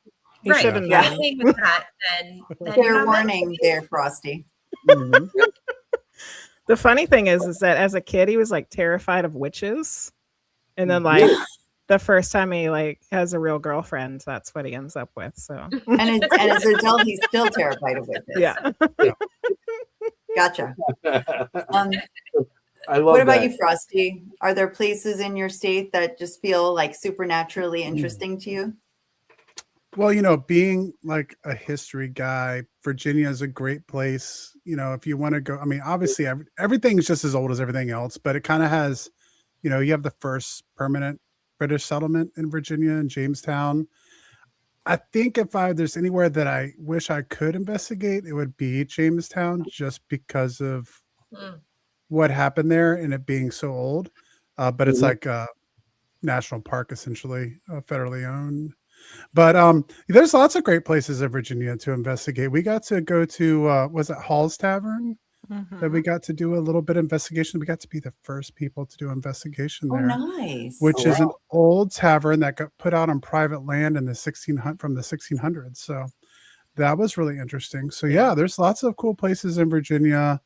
He should have known. With that, then fair warning there, Frosty. The funny thing is that as a kid, he was like terrified of witches. And then like the first time he like has a real girlfriend, that's what he ends up with. So and as an adult, he's still terrified of witches. Yeah. Gotcha. I love what about that. you, Frosty? Are there places in your state that just feel like supernaturally interesting to you? Well, you know, being like a history guy, Virginia is a great place. You know, if you want to go, I mean, obviously everything's just as old as everything else, but it kind of has, you know, you have the first permanent British settlement in Virginia in Jamestown. I think if there's anywhere that I wish I could investigate, it would be Jamestown, just because of what happened there and it being so old. But it's like a national park, essentially, federally owned. But there's lots of great places in Virginia to investigate. We got to go to was it Hall's Tavern that we got to do a little bit of investigation. We got to be the first people to do investigation there. Nice. Which is an old tavern that got put out on private land in the 1600s. So that was really interesting. So yeah, there's lots of cool places in Virginia.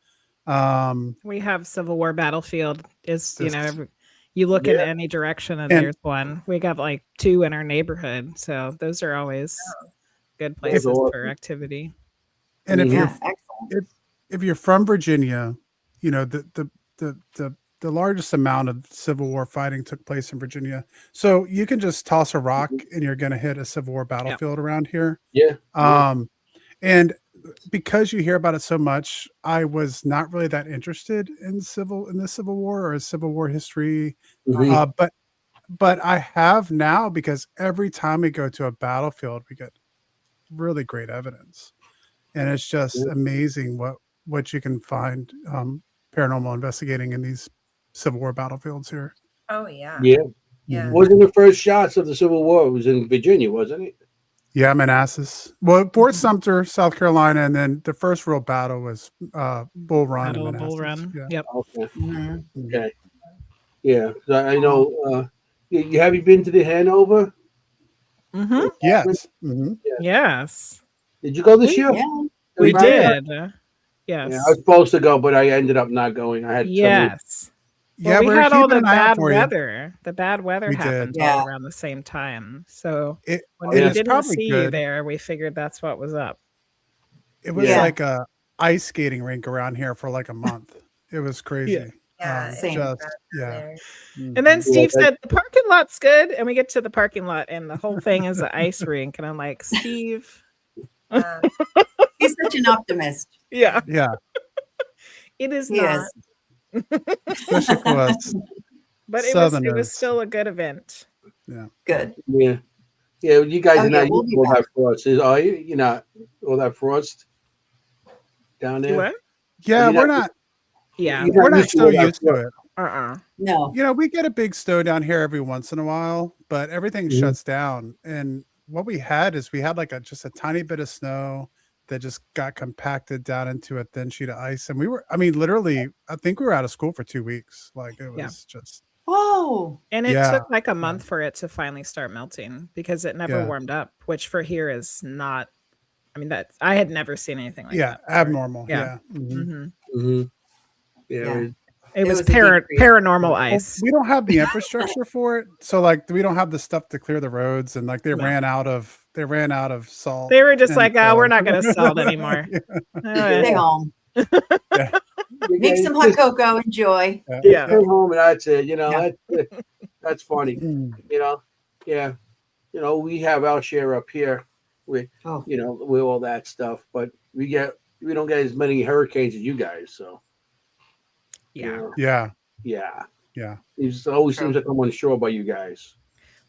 We have Civil War battlefield. You look in any direction and there's one. We got like 2 in our neighborhood, so those are always good places for activity. And if you're from Virginia, you know the largest amount of Civil War fighting took place in Virginia. So you can just toss a rock and you're going to hit a Civil War battlefield around here. And because you hear about it so much, I was not really that interested in the Civil War or Civil War history. But I have now, because every time we go to a battlefield, we get really great evidence. And it's just amazing what you can find paranormal investigating in these Civil War battlefields here. Oh, yeah. Yeah. Wasn't the first shots of the Civil War? It was in Virginia, wasn't it? Yeah, Manassas. Well, Fort Sumter, South Carolina, and then the first real battle was Bull Run. Bull Run. Yeah. Yep. Okay. Yeah, I know. Have you been to the Hanover? Yes. Yes. Did you go this year? Yeah. We did. Yes. Yeah, I was supposed to go, but I ended up not going. I had Well, we had all the bad weather. The bad weather happened all around the same time. So when we didn't see you there, we figured that's what was up. It was like a ice skating rink around here for like a month. It was crazy. And then Steve said the parking lot's good, and we get to the parking lot, and the whole thing is an ice rink, and I'm like, Steve, he's such an optimist. Yeah. It is not. Especially for us. But it was still a good event. Yeah. Good. Yeah. Yeah, you guys Oh, are yeah, not we'll used be to all back. that frost. Are you? You're not all that frost down Do there. what? Yeah, You're we're not. not. Yeah. You're We're not not used to so all that used to frost. it. No. You know, we get a big snow down here every once in a while, but everything Mhm. shuts down. And what we had is we had like just a tiny bit of snow that just got compacted down into a thin sheet of ice. And we were, I mean, literally, I think we were out of school for 2 weeks. Like it Yeah. was just, Whoa. And it yeah, took like a month for it to finally start melting because it never yeah, warmed up, which for here is not. I mean, that I had never seen anything like yeah, that before. abnormal. Yeah. Yeah. hmm Mm-hmm. Yeah. It It was was a decrease. paranormal Well, ice. we don't have the infrastructure for it. So like we don't have the stuff to clear the roads and like they No. ran out of salt. They were just And like, oh, we're not going to sell it anymore. yeah, All right. Stay home. yeah, Make some hot cocoa. Enjoy. Yeah. Stay home and that's it. You know, Yeah. that's funny. Mm. You know, yeah. You know, we have our share up here with Oh. you know with all that stuff, but we don't get as many hurricanes as you guys. So you Yeah. know, yeah, yeah. yeah. It always True. seems like I'm on shore by you guys.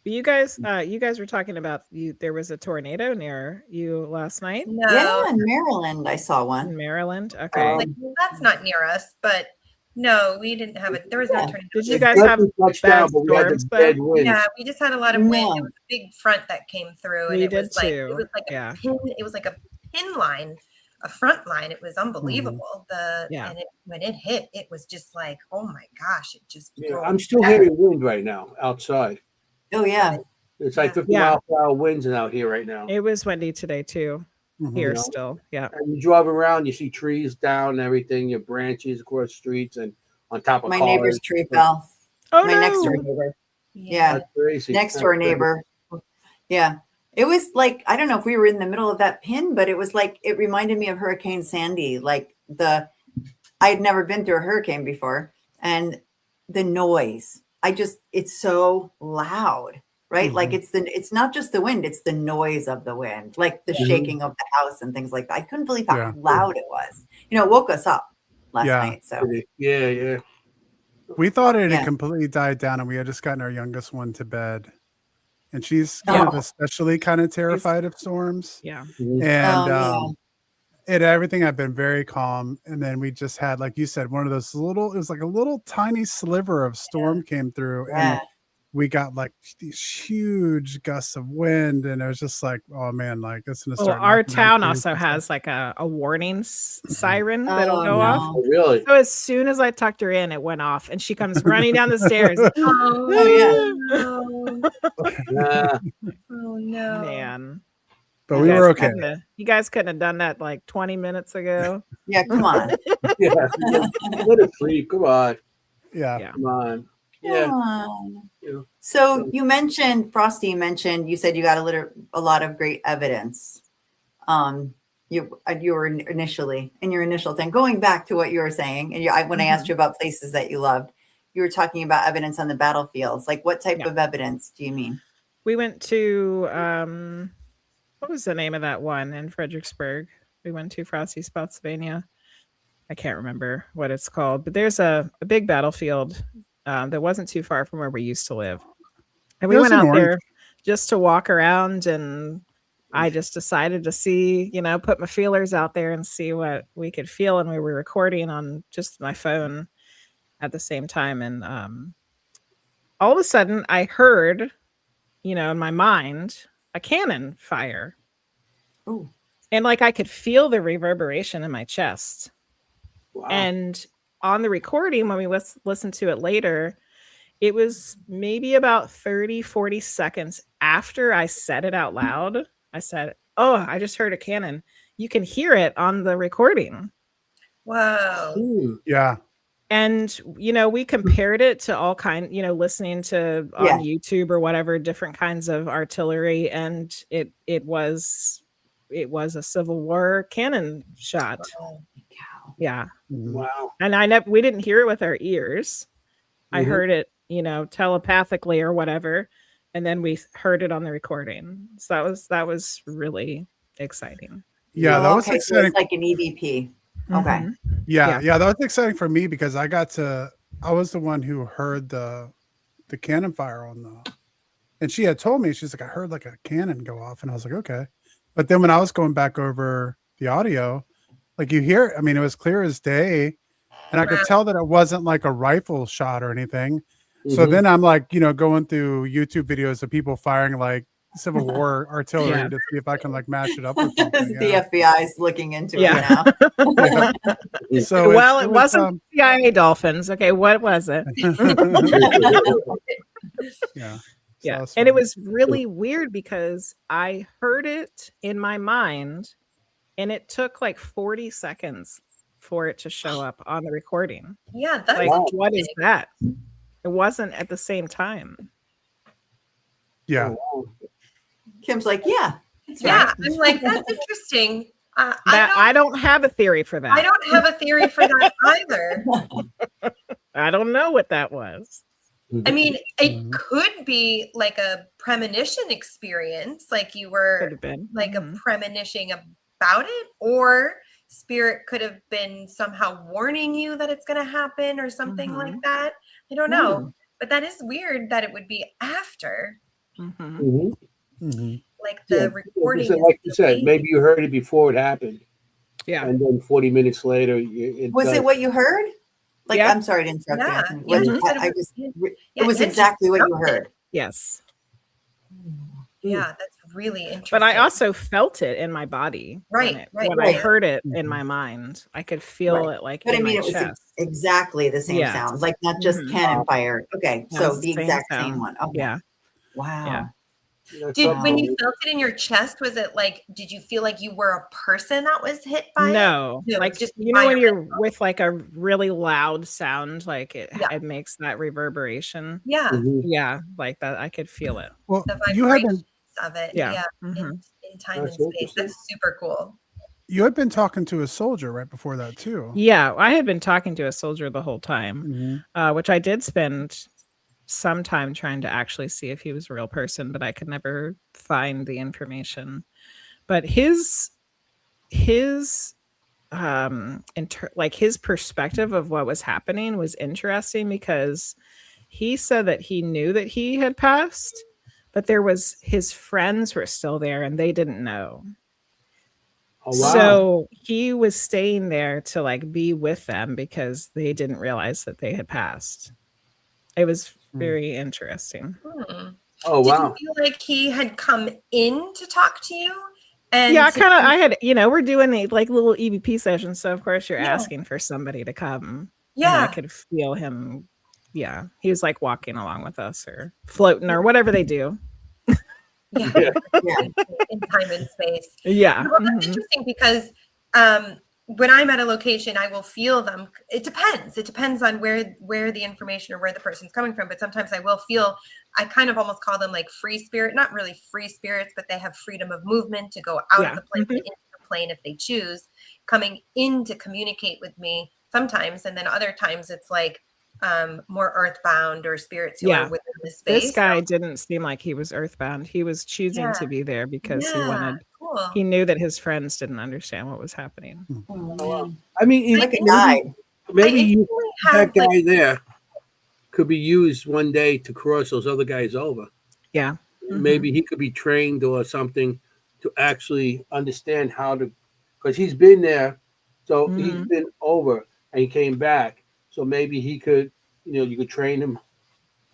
But you guys were talking about there was a tornado near you last night No, Yeah, in Maryland, I saw in one. Maryland. Okay. like, that's not near us, but no, we didn't have it. There was no Yeah. tornado. Did you It guys have definitely touched bad down, but we had the storms dead though? winds. Yeah, we just had a lot of wind. No. It was a big front that came through, and We it did was like too. Yeah. it was like a pin line, a front line. It was unbelievable. Yeah. And when it hit, it was just like, oh my gosh, it just Yeah, broke I'm still down. hearing wind right now outside. Oh, yeah. It's like 50 Yeah. mile per hour winds out here right now. It was windy today too. Mhm. Here You know? still. Yeah. And you drive around, you see trees down and everything, your branches across the streets and on top of My cars. neighbor's tree fell. Oh My no. next door neighbor. Yeah. That's crazy. Next That's door crazy. neighbor. Yeah. It was like, I don't know if we were in the middle of that pin, but it was like, it reminded me of Hurricane Sandy. Like I had never been through a hurricane before. And the noise, it's so loud, right? Like it's not just the wind, it's the noise of the wind, like the shaking of the house and things like that. I couldn't believe how Yeah. loud it was. You know, it woke us up last Yeah. night. So Yeah. We thought it Yeah. had completely died down, and we had just gotten our youngest one to bed, and she's kind of Oh. especially kind of terrified of storms. Yeah. Mhm. And yeah. everything had been very calm, and then we just had, like you said, one of those little. It was like a little tiny sliver of storm came through, Yeah. and we got like these huge gusts of wind, and it was just like, oh man, like it's gonna Well, start. our knocking down town trees also and stuff. has like a warning siren that'll Oh, go off. no. Oh, really? So as soon as I tucked her in, it went off, and she comes running down the stairs. Oh, yeah. Yeah. Oh no. Man, But You we you were guys okay. you guys couldn't have done that like 20 minutes ago. Yeah, come on. Yeah. Let it sleep. Come on. Yeah. Yeah. Come on. Yeah. Come on. Yeah. So you mentioned, Frosty, you said you got a lot of great evidence. You were initially in your initial thing, going back to what you were saying, and when I asked you about places that you loved, you were talking about evidence on the battlefields. Like what type of evidence do you mean? We went to what was the name of that one in Fredericksburg? We went to Frosty Spotsylvania. I can't remember what it's called, but there's a big battlefield that wasn't too far from where we used to live. And we went out there just to walk around, and I just decided to see, put my feelers out there and see what we could feel. And we were recording on just my phone at the same time. And all of a sudden I heard, in my mind, a cannon fire. Ooh. And like I could feel the reverberation in my chest. Wow. And on the recording, when we listened to it later, it was maybe about 30, 40 seconds after I said it out loud. I said, "Oh, I just heard a cannon." You can hear it on the recording. Whoa. Ooh. Yeah. And, we compared it to all listening to on YouTube or whatever, different kinds of artillery. And it was a Civil War cannon shot. Oh, cow. Yeah. Wow. And we didn't hear it with our ears. I Mhm. heard it, telepathically or whatever. And then we heard it on the recording. So that was really exciting. Yeah. That was So exciting. it's like an EVP. Okay. Mhm. Yeah, that was exciting for me because I was the one who heard the cannon fire on And she had told me, she's like, I heard like a cannon go off. And I was like, okay. But then when I was going back over the audio, like you hear, I mean, it was clear as day. And I could tell that it wasn't like a rifle shot or anything. So then I'm like, going through YouTube videos of people firing like Civil War artillery to see if I can like match it up with something. The FBI's looking into it now. So it wasn't CIA dolphins. Okay, what was it? Yeah. Yeah. And it was really weird because I heard it in my mind and it took like 40 seconds for it to show up on the recording. Yeah, that's like, what is that? It wasn't at the same time. Yeah. Kim's like, yeah. Yeah, I'm like, that's interesting. I don't have a theory for that. I don't have a theory for that either. I don't know what that was. I mean, it could be like a premonition experience, like you were like a premonition about it, or spirit could have been somehow warning you that it's going to happen or something like that. I don't know. But that is weird that it would be after. Like the recording. Like you said, maybe you heard it before it happened. Yeah. And then 40 minutes later. Was it what you heard? Like, I'm sorry to interrupt, Anthony. It was exactly what you heard. Yes. Yeah, that's really interesting. But I also felt it in my body. Right. When I heard it in my mind, I could feel it like in my chest. It was exactly the same sound, like not just cannon fire. Okay, so the exact same one. Okay. Yeah. Wow. Yeah. When you felt it in your chest, was it like, did you feel like you were a person that was hit by it? No, like just when you're with like a really loud sound, like it makes that reverberation. Yeah. Yeah, like that. I could feel it. Well, the you had been of it. Yeah. In time and space. That's super cool. You had been talking to a soldier right before that too. Yeah, I had been talking to a soldier the whole time, which I did spend some time trying to actually see if he was a real person, but I could never find the information. But his perspective of what was happening was interesting because he said that he knew that he had passed, but his friends were still there and they didn't know. Oh, wow. So he was staying there to like be with them because they didn't realize that they had passed. It was very interesting. Oh, wow. Did you feel like he had come in to talk to you? And yeah, I had, we're doing the like little EVP sessions. So of course you're asking for somebody to come. Yeah. And I could feel him. Yeah. He was like walking along with us or floating or whatever they do. Yeah. In time and space. Yeah. Well, that's interesting because when I'm at a location, I will feel them. It depends. It depends on where the information or where the person's coming from. But sometimes I kind of almost call them like free spirit, not really free spirits, but they have freedom of movement to go out of the plane, into the plane if they choose, coming in to communicate with me sometimes. And then other times it's like more earthbound or spirits who are within the space. This guy didn't seem like he was earthbound. He was choosing to be there because he knew that his friends didn't understand what was happening. I mean, maybe that guy there could be used one day to cross those other guys over. Yeah. Maybe he could be trained or something to actually understand how to, because he's been there. So he's been over and he came back. So maybe he could, you could train him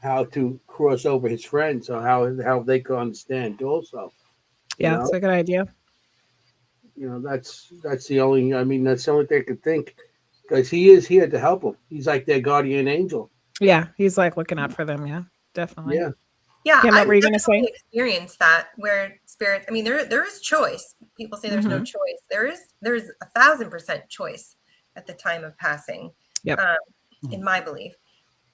how to cross over his friends or how they could understand also. Yeah, that's a good idea. That's the only, that's the only thing I could think, because he is here to help them. He's like their guardian angel. Yeah, he's like looking out for them. Yeah, definitely. Yeah. Kim, what were you going to say? Experienced that where spirits. I mean, there is choice. People say there's no choice. There's 1,000% choice at the time of passing. Yep. In my belief,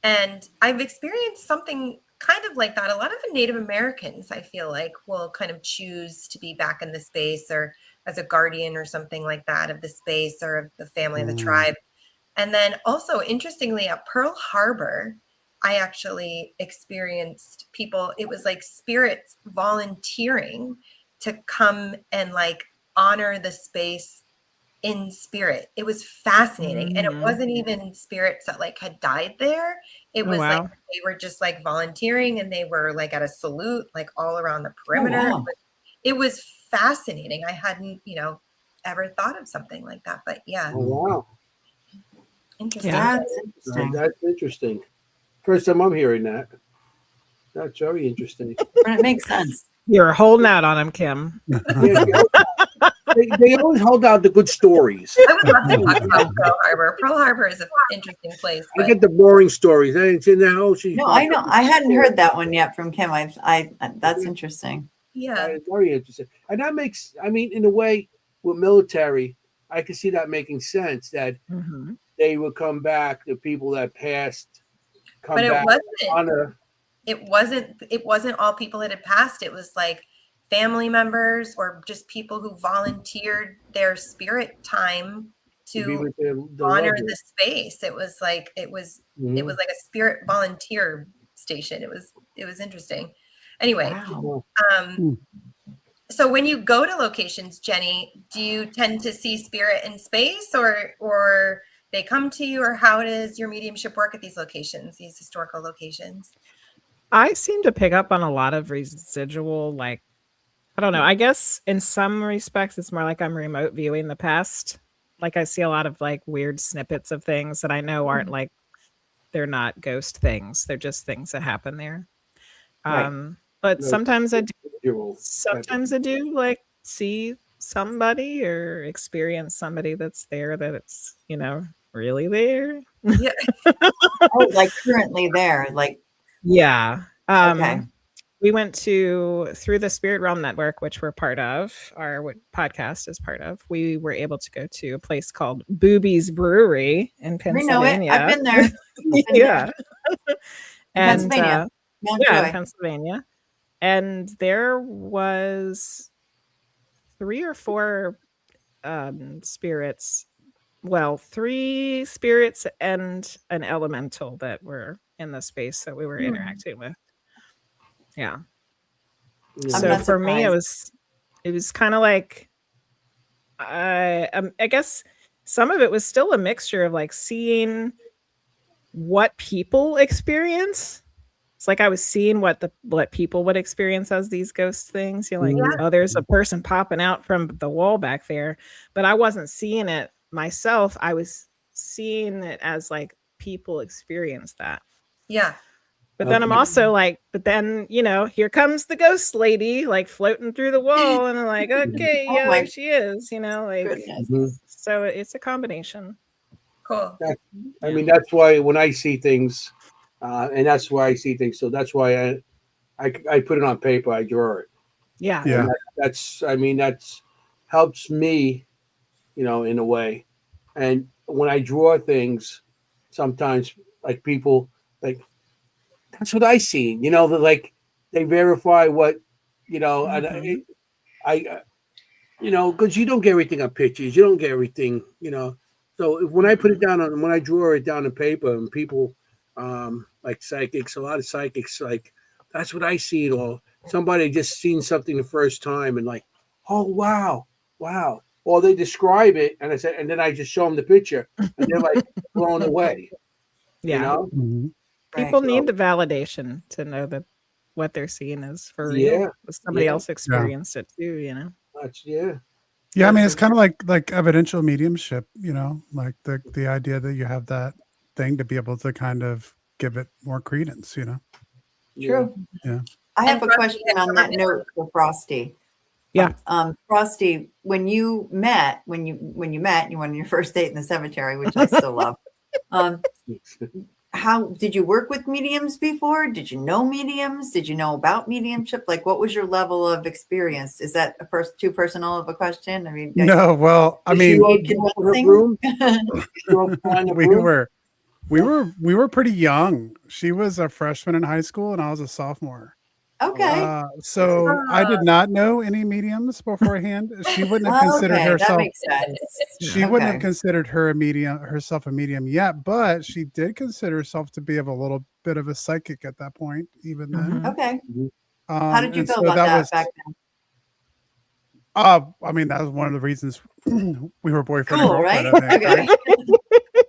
and I've experienced something kind of like that. A lot of the Native Americans, I feel like, will kind of choose to be back in the space or as a guardian or something like that of the space or of the family of the tribe. And then also, interestingly, at Pearl Harbor, I actually experienced people, it was like spirits volunteering to come and like honor the space in spirit. It was fascinating. And it Mhm. wasn't even spirits that like had died there. It Oh, was like wow. they were just like volunteering and they were like at a salute, like all around the perimeter. wow. It was fascinating. I hadn't, ever thought of something like that. But yeah, Oh, wow. interesting. Yeah. That's interesting. That's interesting. First time I'm hearing that. That's very interesting. But it makes sense. You're holding out on him, Kim. Yeah, they always hold out the good stories. I would love to talk about Pearl Harbor. Pearl Harbor is an interesting place. I get the boring stories. I ain't seen that. Oh, she. No, I know. I hadn't heard that one yet from Kim. That's interesting. Yeah. It's very interesting. And that makes, I mean, in a way, with military, I can see that making sense that Mhm. they would come back, the people that passed come But it back. wasn't. Honor. It wasn't all people that had passed. It was like family members or just people who volunteered their spirit time To be to with the honor loved the space. It was like it was Mhm. like a spirit volunteer station. It was interesting. Anyway, Wow. so when you go to locations, Jenny, do you tend to see spirit in space or they come to you, or how does your mediumship work at these locations, these historical locations? I seem to pick up on a lot of residual, like, I don't know. I guess in some respects, it's more like I'm remote viewing the past. Like I see a lot of like weird snippets of things that I know aren't like, they're not ghost things. They're just things that happen there. Right. But No, sometimes I do. visual. Sometimes I do like see somebody or experience somebody that's there that it's, really there. Yeah. Oh, like currently there. Like, Yeah. okay. We went through the Spirit Realm Network, which we're part of, our podcast is part of. We were able to go to a place called Booby's Brewery in We know it. Pennsylvania. I've been there. Yeah. And Pennsylvania. Mount yeah, Joy. in Pennsylvania. And there was 3 or 4 spirits. Well, 3 spirits and an elemental that were in the space that we were interacting with. Yeah. Yeah. I'm So not for me, surprised. it was kind of like I guess some of it was still a mixture of like seeing what people experience. It's like I was seeing what people would experience as these ghost things. You're like, Mhm. oh, there's a person popping out from the wall back there, but I wasn't seeing it myself. I was seeing it as like people experience that. Yeah. But then I'm also like, here comes the ghost lady, like floating through the wall, and I'm like, okay, Oh yeah, my there she is, like. goodness. Mhm. So it's a combination. Cool. I mean, that's why when I see things, and that's why I see things. So that's why I put it on paper. I draw it. Yeah. Yeah. And that's helps me, in a way. And when I draw things, sometimes like people like that's what I seen. That like they verify what and Mhm. I because you don't get everything on pictures. You don't get everything. So when I put it down when I draw it down on paper, and people like psychics, a lot of psychics like that's what I see it all. Somebody just seen something the first time and like, oh wow, or they describe it and then I just show them the picture and they're like blown away. Yeah. Mhm. People Right. need the validation to know that what they're seeing is for real. Yeah. But somebody Yeah. else experienced it too, That's yeah. Yeah, I mean, That's it's kind of like evidential mediumship, like the idea that you have that thing to be able to kind of give it more credence, True. Yeah. I have And a Frosty question on that note for Frosty. Yeah. Frosty, when you met, and you went on your first date in the cemetery, which I still love. How did you work with mediums before? Did you know mediums? Did you know about mediumship? Like, what was your level of experience? Is that too personal of a question? I mean, No, well, I Did she mean, always need go to her convincing? room? Did she always find a we room? were pretty young. She was a freshman in high school and I was a sophomore. Okay. So I did not know any mediums beforehand. She wouldn't have considered Okay, that herself. makes sense. She wouldn't have Okay. considered herself a medium yet, but she did consider herself to be of a little bit of a psychic at that point, even then. Mhm. Okay. How did you And feel so about that that was back then? I mean, that was one of the reasons we were boyfriend and Cool, girlfriend. right? I think, Okay. right?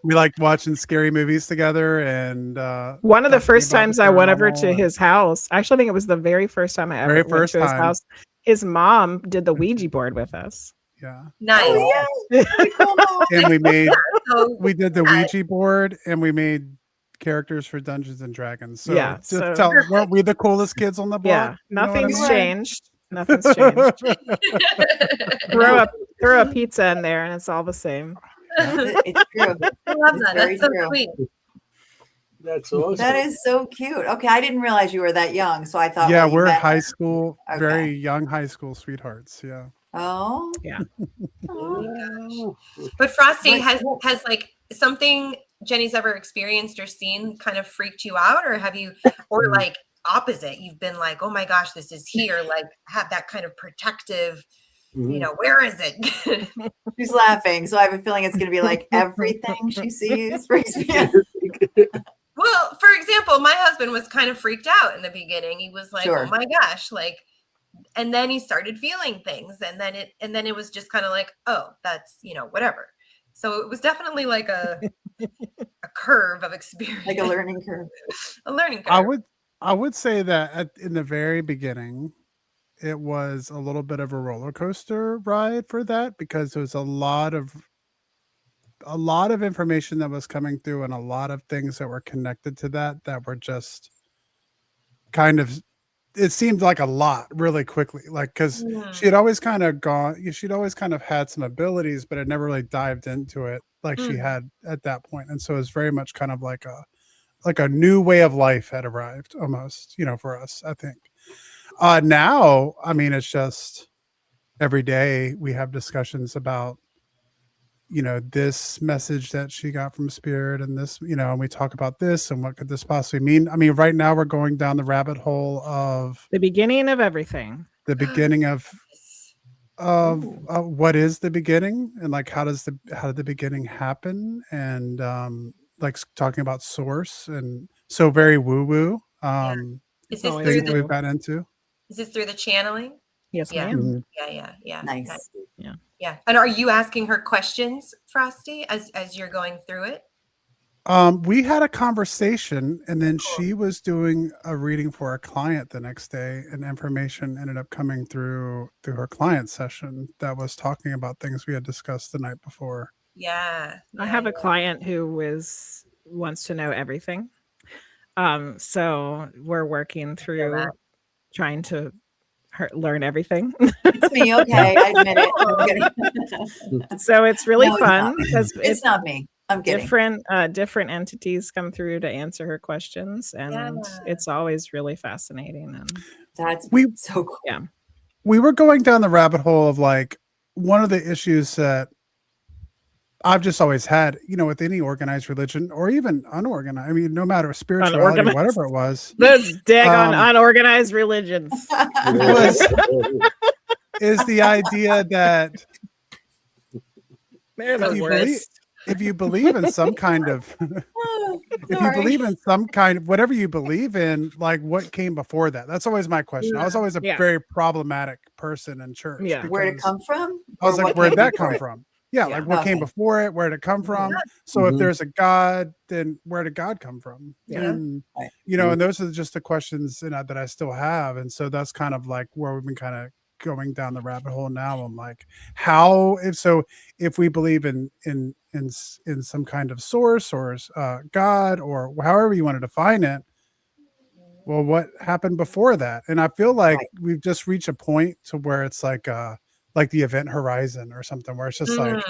We liked watching scary movies together, and one of the talking first about the times I went over paranormal to and his house, actually, I think it was the very first time I ever very went first to his time. house. His mom did the Ouija board with us. Yeah, Nice. Oh yeah, very cool. and So we did the Ouija board, and we made characters for Dungeons and Dragons. So Yeah, just so- tell, weren't we the coolest kids on the block? Yeah, You know what I nothing's mean? changed. Nothing's changed. Throw a pizza in there, and it's all the same. It's true. I love It's that. very That's so true. sweet. That's awesome. That is so cute. Okay, I didn't realize you were that young, so I thought. Yeah, well, you we're met- high school, Okay. very young high school sweethearts. Yeah. Oh. Yeah. Oh. But Frosty Like, has like something Jenny's ever experienced or seen kind of freaked you out, or have you, or like opposite, you've been like, oh my gosh, this is here, like have that kind of protective, you know, where is it? She's laughing, so I have a feeling it's going to be like everything she sees freaks me out. Well, for example, my husband was kind of freaked out in the beginning. He was like, Sure. oh my gosh, like, and then he started feeling things, and then it was just kind of like, oh, that's, you know, whatever. So it was definitely like a curve of experience, Like a learning curve. a learning curve. I would say that in the very beginning, it was a little bit of a roller coaster ride for that, because there was a lot of information that was coming through, and a lot of things that were connected to that were just kind of, it seemed like a lot really quickly, like, because she had always kind of she'd always kind of had some abilities, but it never really dived into it like she had at that point. And so it's very much kind of like a new way of life had arrived almost, you know, for us, I think. Now, I mean, it's just every day we have discussions about, you know, this message that she got from spirit, and this, you know, and we talk about this and what could this possibly mean. I mean, right now we're going down the rabbit hole of The beginning of everything. the beginning of what is the beginning, and like how did the beginning happen, and like talking about source, and so very woo woo Is this always through things we've got into. is this through the channeling? Yes, Yeah. ma'am. Yeah. Nice. Yeah. And are you asking her questions, Frosty, as you're going through it? We had a conversation, and then she was doing a reading for a client the next day, and information ended up coming through her client session that was talking about things we had discussed the night before. Yeah. I have a client who wants to know everything. So we're working through that. trying to learn everything. It's me. Okay, I admit it. I'm kidding. So it's really No, it's fun not. because It's not me. I'm kidding. different entities come through to answer her questions, and it's always really fascinating. And That's so cool. yeah, we were going down the rabbit hole of like one of the issues that I've just always had, you know, with any organized religion or even unorganized. I mean, no matter spirituality, Unorganized. whatever it was, those daggone unorganized religions. is the idea that They're the if worst. you believe in some kind of if you believe in some kind of whatever you believe in, like what came before that? That's always my question. I was always a very problematic person in church. Yeah. Where'd it come from? I was Or like, what where'd came that before come it? from? Yeah, like what came Okay. before it? Where did it come from? So if there's a God, then where did God come from? Yeah. And Right. you know, and those are just the questions that I still have. And so that's kind of like where we've been kind of going down the rabbit hole now. I'm like, if we believe in some kind of source or God, or however you want to define it, well, what happened before that? And I feel like we've just reached a point to where it's like the event horizon or something, where it's just like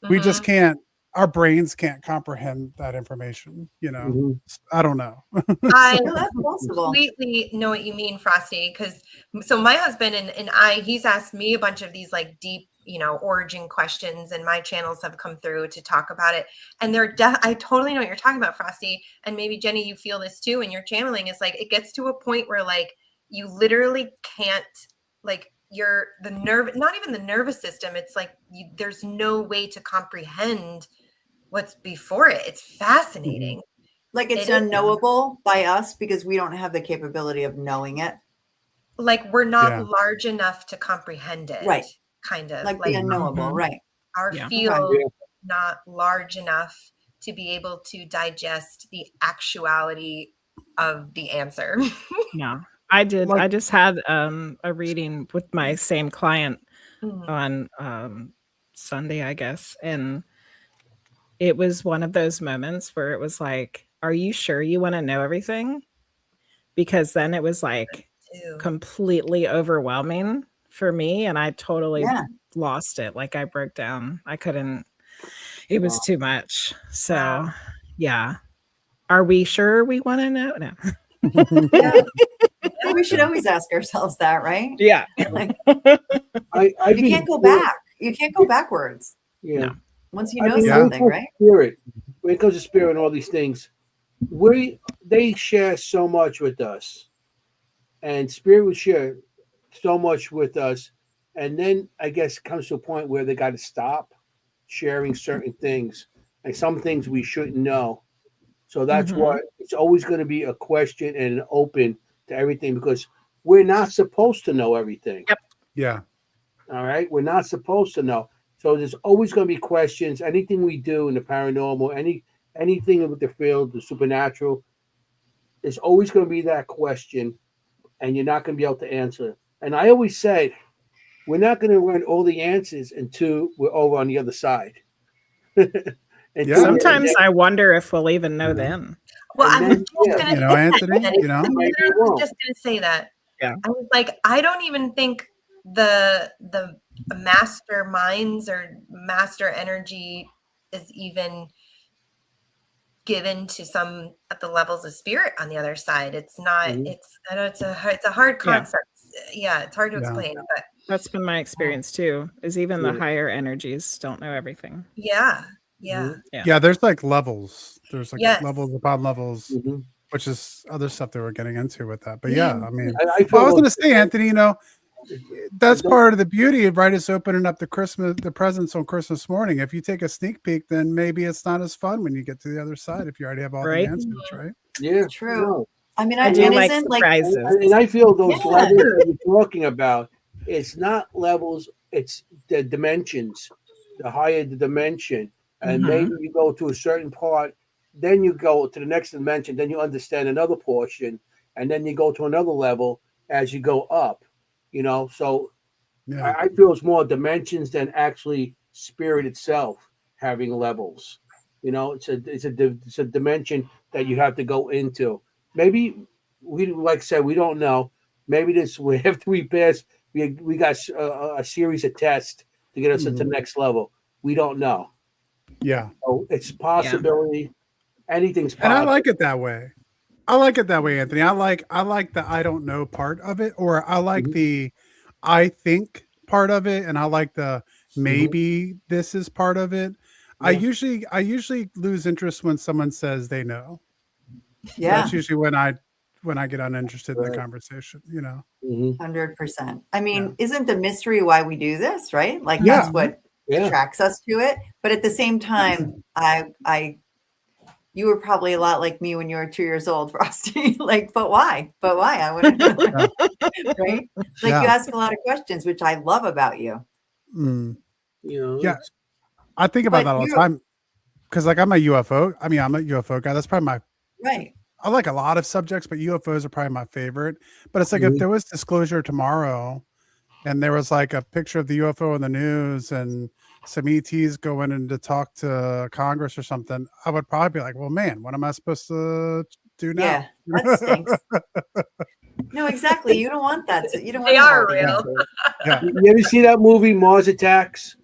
we just can't, our brains can't comprehend that information, you know. I don't know. I Well, that's possible. completely know what you mean, Frosty, because so my husband and he's asked me a bunch of these like deep, you know, origin questions, and my channels have come through to talk about it. And I totally know what you're talking about, Frosty. And maybe Jenny, you feel this too, and your channeling is like, it gets to a point where like you literally can't, like, not even the nervous system. It's like there's no way to comprehend what's before it. It's fascinating. Like it's It is. unknowable by us because we don't have the capability of knowing it. Like we're not large enough to comprehend it. Right. kind of like the unknowable, right? Our Yeah. field not large enough to be able to digest the actuality of the answer. Yeah, I did. I just had a reading with my same client on Sunday, I guess, and it was one of those moments where it was like, "Are you sure you want to know everything?" Because then it was like completely overwhelming for me, and I totally lost it. Like I broke down. I couldn't. It was too much. So, yeah. Are we sure we want to know? No. Yeah. We should always ask ourselves that, right? Yeah. Like, you can't go back. You can't go backwards. Yeah. No. Once you know something, right? Spirit, when it comes to spirit and all these things, they share so much with us, and spirit would share so much with us, and then I guess it comes to a point where they got to stop sharing certain things, and some things we shouldn't know. So that's why it's always going to be a question and an open to everything, because we're not supposed to know everything. Yep. Yeah. All right. We're not supposed to know. So there's always going to be questions. Anything we do in the paranormal, anything with the field, the supernatural, there's always going to be that question, and you're not going to be able to answer it. And I always said, we're not going to learn all the answers until we're over on the other side. Sometimes I wonder if we'll even know then. Well, I was just going to say Anthony, that. I was just going to say that. Yeah. I was like, I don't even think the masterminds or master energy is even given to some at the levels of spirit on the other side. It's not. I know it's a hard concept. Yeah, it's hard to explain, but that's been my experience too. Is even the higher energies don't know everything. Yeah. There's like levels. There's like levels upon levels, which is other stuff that we're getting into with that. But I mean, I was going to say, Anthony, that's part of the beauty of it's opening up the presents on Christmas morning. If you take a sneak peek, then maybe it's not as fun when you get to the other side if you already have all the answers, right? Yeah, true. No. I mean, I do like surprises. And I feel those levels that you're talking about, it's not levels, it's the dimensions. The higher the dimension, and maybe you go to a certain part, then you go to the next dimension, then you understand another portion, and then you go to another level as you go up. So I feel it's more dimensions than actually spirit itself having levels. It's a dimension that you have to go into. Maybe like I said, we don't know. Maybe after we pass, we got a series of tests to get us into the next level. We don't know. Yeah. So it's a possibility. Anything's possible. And I like it that way. I like it that way, Anthony. I like the I don't know part of it, or I like the I think part of it, and I like the maybe this is part of it. Yeah. I usually lose interest when someone says they know. Yeah. That's usually when I get uninterested in the conversation, 100%. I mean, isn't the mystery why we do this, right? Like that's what attracts us to it. But at the same time, you were probably a lot like me when you were 2 years old, Frosty. Like, but why? I want to know. Right? Like you ask a lot of questions, which I love about you. Yeah. I think about that all the time. Because like I'm a UFO guy. That's probably I like a lot of subjects, but UFOs are probably my favorite. But it's like if there was disclosure tomorrow and there was like a picture of the UFO in the news and some ETs going in to talk to Congress or something, I would probably be like, well, man, what am I supposed to do now? Yeah, that stinks. No, exactly. You don't want that. You don't want they are real. Yeah. You ever see that movie, Mars Attacks?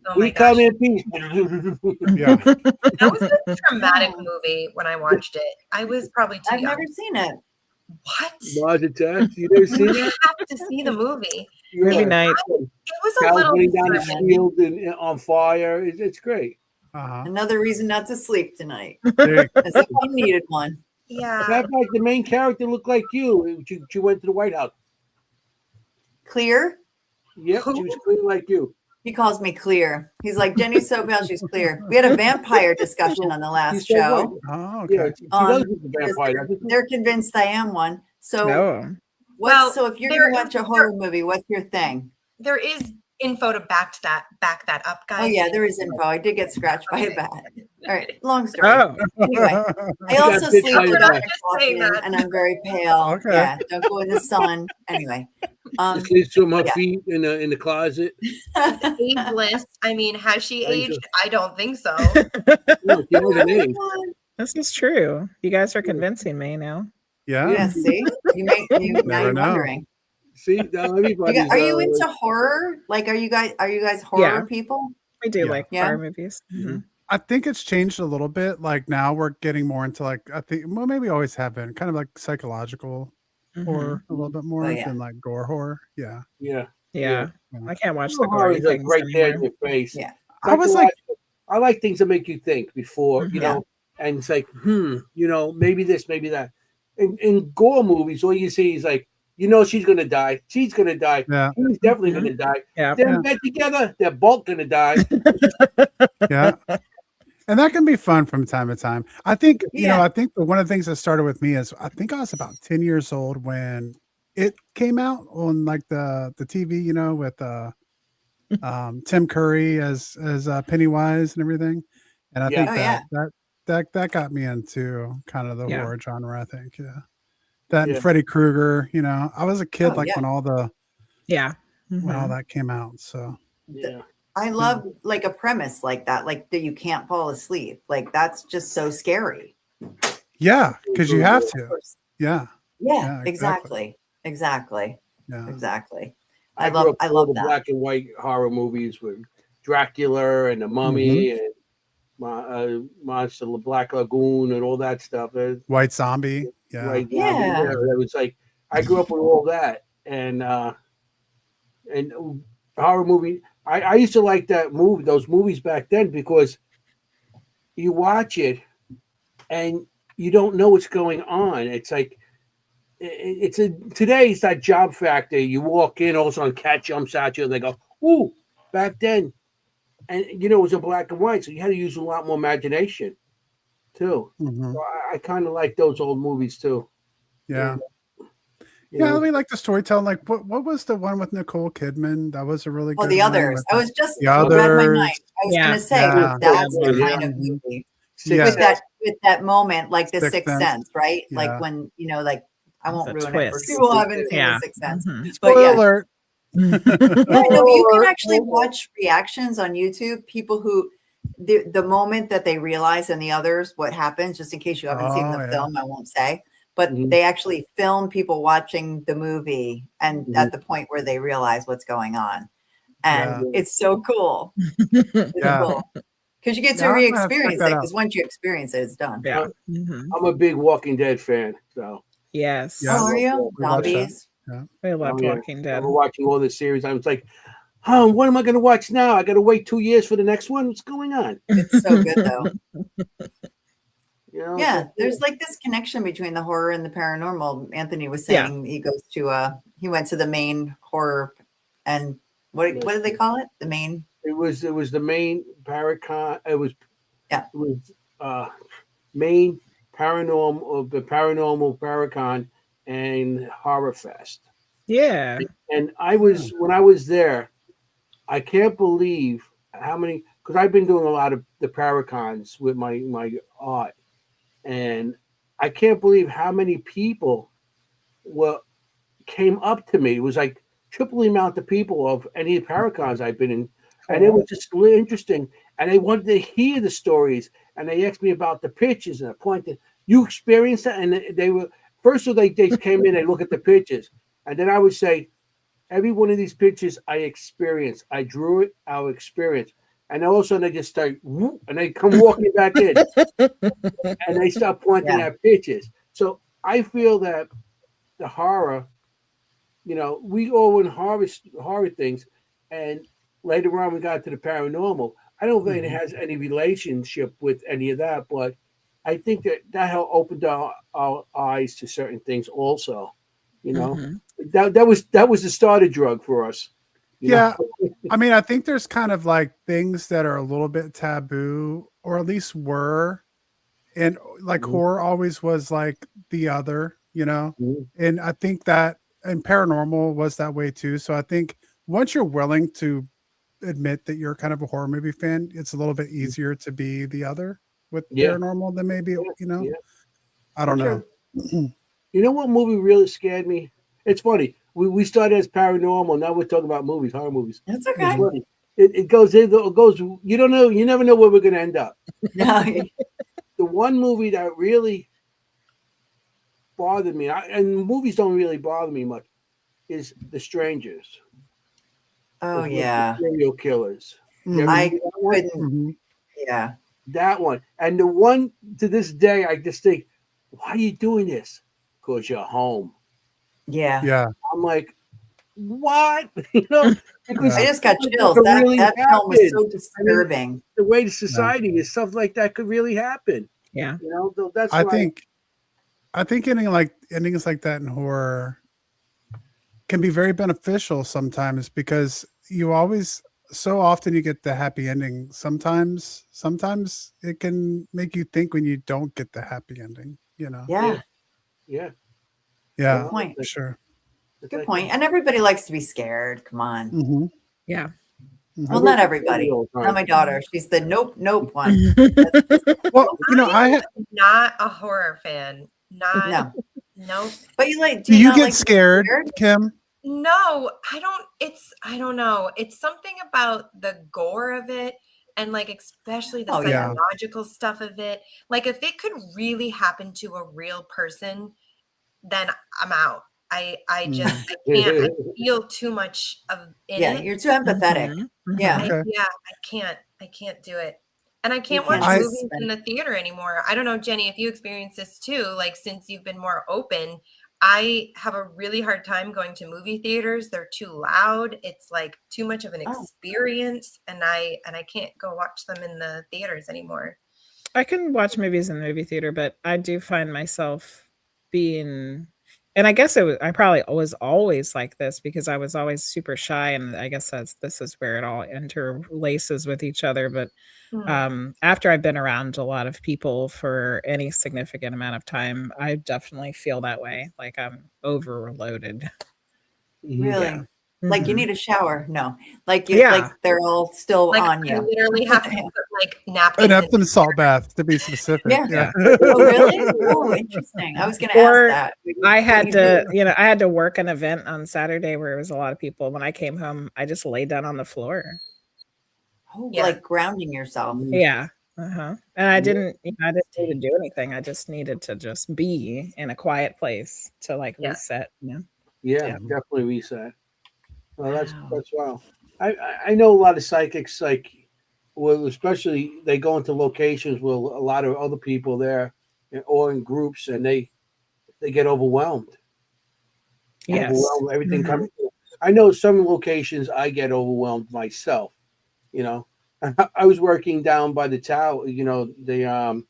Oh we come in peace. Yeah. That was a traumatic movie when I watched it. I was probably too young. I've never seen it. What? Mars Attacks? You never seen it? You have to see the movie. Every night. It was a little down the field and on fire. It's great. Another reason not to sleep tonight. As if I needed one. Yeah. That like the main character looked like you. She went to the White House. Clear? Yep, she was clear like you. He calls me Clear. He's like, Jenny's so pale, she's clear. We had a vampire discussion on the last show. Oh, okay. Yeah, they're convinced I am one. So, no. So if you're going to watch a horror movie, what's your thing? there is info to back that up, guys. Oh yeah, there is info. I did get scratched by a bat. All right, long story. Oh, Anyway, I got also bit sleep by a without bat. my Just coffee saying that. and I'm very pale. Okay. Yeah, don't go in the sun. Anyway, It sleeps from her yeah. feet in the closet. Ageless. I mean, has she Ageless. aged? I don't think so. No, she has an age. this is true. You guys are convincing me now. Yeah. Yeah, see, now Never you're know. wondering. See, now everybody's. Are you into horror? Like, are you guys horror Yeah. people? We do Yeah. like Yeah. horror movies. Mhm. I think it's changed a little bit. Like now we're getting more into like, I think, well, maybe always have been kind of like psychological Mhm. horror a little bit more yeah. than like gore horror. Yeah. Yeah. Yeah. Yeah. I can't watch the Horror gory is like things right there in anymore. your face. Yeah. I was like, I like things that make you think before, you Mhm. know, and it's like, you know, maybe this, maybe that. In gore movies, all you see is like, you know, she's gonna die. She's gonna die. yeah, He's definitely Mhm. gonna die. Yeah. They're Yeah. in bed together. They're both gonna die. yeah. And that can be fun from time to time. I think, you know, Yeah. I think one of the things that started with me is I think I was about 10 years old when it came out on like the TV, you know, with Tim Curry as Pennywise and everything. And I Yeah. think Oh, that got me into kind of the Yeah. horror genre, I think. Yeah. That and Yeah. Freddy Krueger, you know, I was a kid Oh, like yeah. when all Yeah. when all Mhm. that came out. So Yeah. I love like a premise like that, like that you can't fall asleep. Like that's just so scary. yeah, because you have to. Yeah, Yeah. exactly. Yeah. Exactly. I love grew up with all the that. black and white horror movies with Dracula and the Mummy and Monster, the Black Lagoon, and all that stuff. White Zombie. Yeah. Right? Yeah. It was like I grew up with all that, and horror movie. I used to like those movies back then because you watch it and you don't know what's going on. It's like today it's that job factor. You walk in, all of a sudden, cat jumps at you, and they go, "Ooh!" Back then, and you know it was in black and white, so you had to use a lot more imagination too. Mhm. So I kind of like those old movies too. Yeah. You Yeah, know? we like the storytelling. Like, what was the one with Nicole Kidman? That was a really good. Oh, the one others. with I was just The read my Others. mind. I was Yeah. gonna say Yeah. that's the Yeah. kind of movie. Yeah. With that moment, like the Sixth Sixth Sense. Sense, right? Yeah. Like when you know, like I won't The ruin it for twist. people who haven't seen Yeah. the Sixth Sense. Mhm. But Spoiler yeah. alert. Yeah, no, but you can actually watch reactions on YouTube. People who the moment that they realize in the others what happens, just in case you haven't seen Oh, the yeah. film, I won't say. But Mhm. they actually film people watching the movie and Mhm. at the point where they realize what's going on. And Yeah. it's so cool. It's Yeah. cool. Because you get to Yeah, I'm gonna have to check re-experience that it. out. Because once you experience it, it's done. Yeah. Mhm. I'm a big Walking Dead fan, so Yes. Yeah. Oh, are you? We watched that. Zombies. We loved yeah. Walking Dead. I'm watching all this series. I was like, what am I going to watch now? I got to wait 2 years for the next one. What's going on? It's so good though. You know, Yeah, so- there's like this connection between the horror and the paranormal. Anthony was Yeah. saying he goes to he went to the main horror and what do they call it? The main It was the main Paracon. It was main paranormal of the paranormal Paracon and Horror Fest. Yeah. And when I was there, I can't believe how many, because I've been doing a lot of the Paracons with my art, and I can't believe how many people came up to me. It was like triple the amount of people of any Paracons I've been in, and it was just really interesting. And they wanted to hear the stories, and they asked me about the pictures, and I pointed, "You experienced that?" And they were first of all, they came in, they look at the pictures, and then I would say, every one of these pictures I experienced. I drew it, our experience. And all of a sudden they just start, whoop, and they come walking back in. And they start pointing at pictures. So I feel that the horror, you know, we all in horror things. And later on we got to the paranormal. I don't think it has any relationship with any of that, but I think that opened our eyes to certain things also. You know, that was the starter drug for us. You know? I mean, I think there's kind of like things that are a little bit taboo, or at least were, and like horror always was like the other, you know. And I think that, and paranormal was that way too. So I think once you're willing to admit that you're kind of a horror movie fan, it's a little bit easier to be the other with paranormal than maybe, I don't know. You know what movie really scared me? It's funny. We started as paranormal. Now we're talking about movies, horror movies. That's okay. It goes. You don't know. You never know where we're going to end up. No. The one movie that really bothered me, and movies don't really bother me much, is The Strangers. Oh yeah. Serial killers. I couldn't. Yeah. That one. And the one to this day, I just think, why are you doing this? Because you're home. Yeah. Yeah. I'm like, what? You know, I just got chills. That film was so disturbing. I mean, the way the society is, stuff like that could really happen. Yeah. You know, that's I think endings like that in horror can be very beneficial sometimes, because so often you get the happy ending. Sometimes it can make you think when you don't get the happy ending, you know? Yeah. Good point. For sure. Good point. And everybody likes to be scared. Come on. Yeah. Well, not everybody. Not my daughter. She's the nope one. Well, I'm not a horror fan. No. But you like? Do you get scared, Kim? No, I don't know. It's something about the gore of it, and like especially the psychological stuff of it. Like if it could really happen to a real person, then I'm out. I can't. I feel too much of it. Yeah, you're too empathetic. Yeah. I can't do it. And I can't watch movies in the theater anymore. I don't know, Jenny, if you experience this too, like since you've been more open, I have a really hard time going to movie theaters. They're too loud. It's like too much of an experience, and I can't go watch them in the theaters anymore. I can watch movies in the movie theater, but I do find myself being, and I guess I probably was always like this because I was always super shy, and I guess this is where it all interlaces with each other. But after I've been around a lot of people for any significant amount of time, I definitely feel that way. Like I'm overloaded. Really? Yeah. Like you need a shower? No. Like they're all still like on you. You literally have to put like napkins. An Epsom salt bath, to be specific. Yeah. Oh, really? Oh, interesting. I was going to ask that. I had to work an event on Saturday where it was a lot of people. When I came home, I just laid down on the floor. Oh, like grounding yourself. Yeah. And I didn't need to do anything. I just needed to just be in a quiet place to like reset. Yeah, definitely reset. Well, that's wow. I know a lot of psychics, like, well, especially they go into locations with a lot of other people there, or in groups, and they get overwhelmed. Yes, overwhelmed, everything comes. I know some locations I get overwhelmed myself. You know, I was working down by the tower, the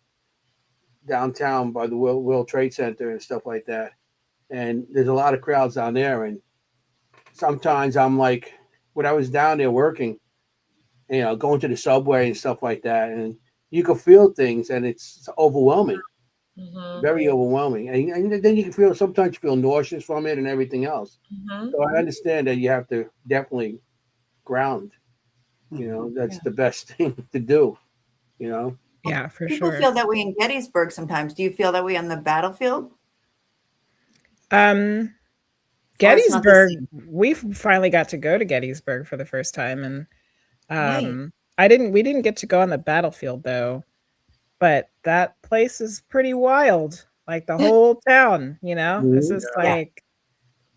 downtown by the World Trade Center and stuff like that, and there's a lot of crowds down there, and sometimes I'm like, when I was down there working, going to the subway and stuff like that, and you can feel things, and it's overwhelming, very overwhelming, and then you can sometimes you feel nauseous from it and everything else. So I understand that you have to definitely ground. That's the best thing to do. Yeah, for People sure. feel that way in Gettysburg sometimes. Do you feel that way on the battlefield? Gettysburg, we finally got to go to Gettysburg for the first time, and we didn't get to go on the battlefield though, but that place is pretty wild, like the whole town. This is like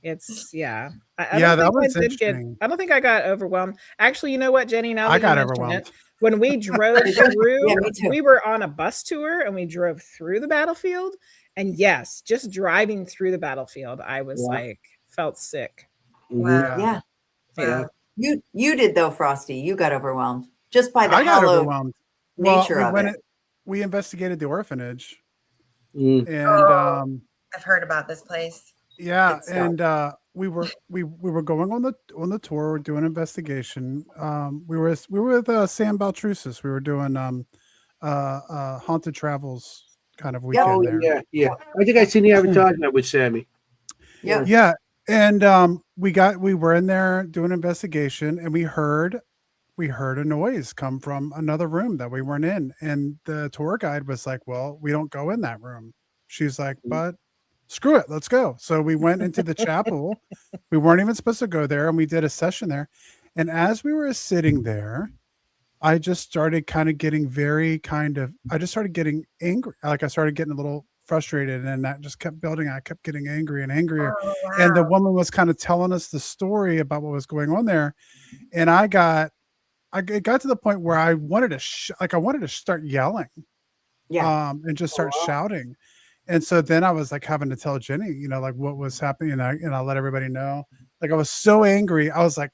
it's I don't think I got overwhelmed. Actually, you know what, Jenny? Now I got overwhelmed. When we drove through, we were on a bus tour and we drove through the battlefield. And yes, just driving through the battlefield, I was felt sick. Wow. Yeah. You did though, Frosty. You got overwhelmed just by the hallowed nature of it. We investigated the orphanage, and I've heard about this place. Yeah, and we were going on the tour, doing an investigation. We were with Sam Baltrusis. We were doing haunted travels kind of weekend there. Yeah. I think I seen the advertisement with Sammy. Yeah. And we were in there doing an investigation, and we heard a noise come from another room that we weren't in. And the tour guide was like, well, we don't go in that room. She's like, but screw it, let's go. So we went into the chapel. We weren't even supposed to go there, and we did a session there. And as we were sitting there, I just started kind of getting I just started getting angry. Like I started getting a little frustrated, and that just kept building. I kept getting angry and angrier. Oh, wow. And the woman was kind of telling us the story about what was going on there. And it got to the point where I wanted to start yelling, and just start shouting. And so then I was like having to tell Jenny, like what was happening. And I let everybody know, like, I was so angry. I was like,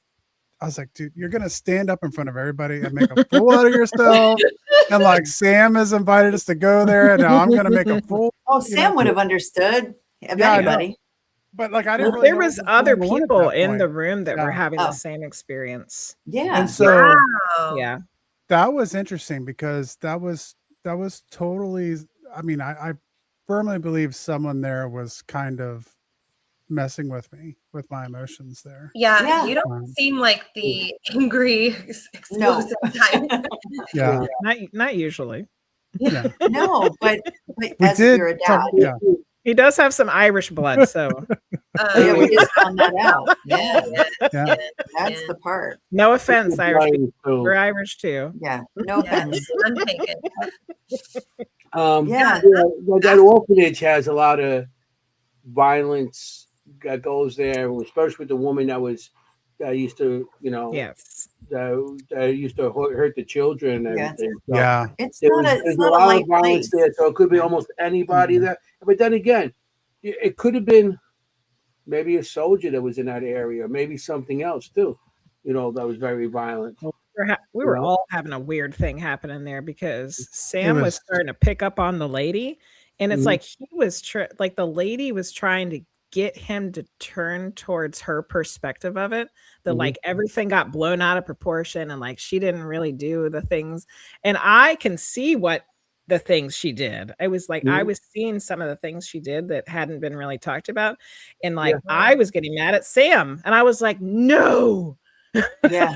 dude, you're going to stand up in front of everybody and make a fool out of yourself. And like, Sam has invited us to go there, and now I'm going to make a fool. Oh, Sam would have understood if anybody. But like, I didn't Well, really there know was what was other going on at people that in point. the room that were having the Oh. same experience. Yeah. And so Wow. Yeah. that was interesting, because that was totally, I mean, I firmly believe someone there was kind of messing with me, with my emotions there. Yeah, Yeah. you don't seem like the angry, explosive type. Yeah. Not usually. Yeah. No, but We as did you're a talk- dad, yeah. He does have some Irish blood, so yeah, we just found that out. Yeah, Yeah. that's the part. no offense, Irish people. So, We're Irish too. Yeah, no offense. None taken. Yeah. that orphanage has a lot of violence that goes there, especially with the woman that used to, Yes. that used to hurt the children and Yeah. everything. So Yeah. It's there's not a a lot light of violence place. there, so it could be almost anybody there. But then again, it could have been maybe a soldier that was in that area, maybe something else too, that was very violent. We were Yeah. all having a weird thing happening there, because Sam was- was starting to pick up on the lady, and it's Mhm. like he was like the lady was trying to get him to turn towards her perspective of it, that Mhm. like everything got blown out of proportion, and like she didn't really do the things, and I can see what the things she did. I was like, I Mhm. was seeing some of the things she did that hadn't been really talked about, and like Yeah. I was getting mad at Sam, and I was like, no. Yeah.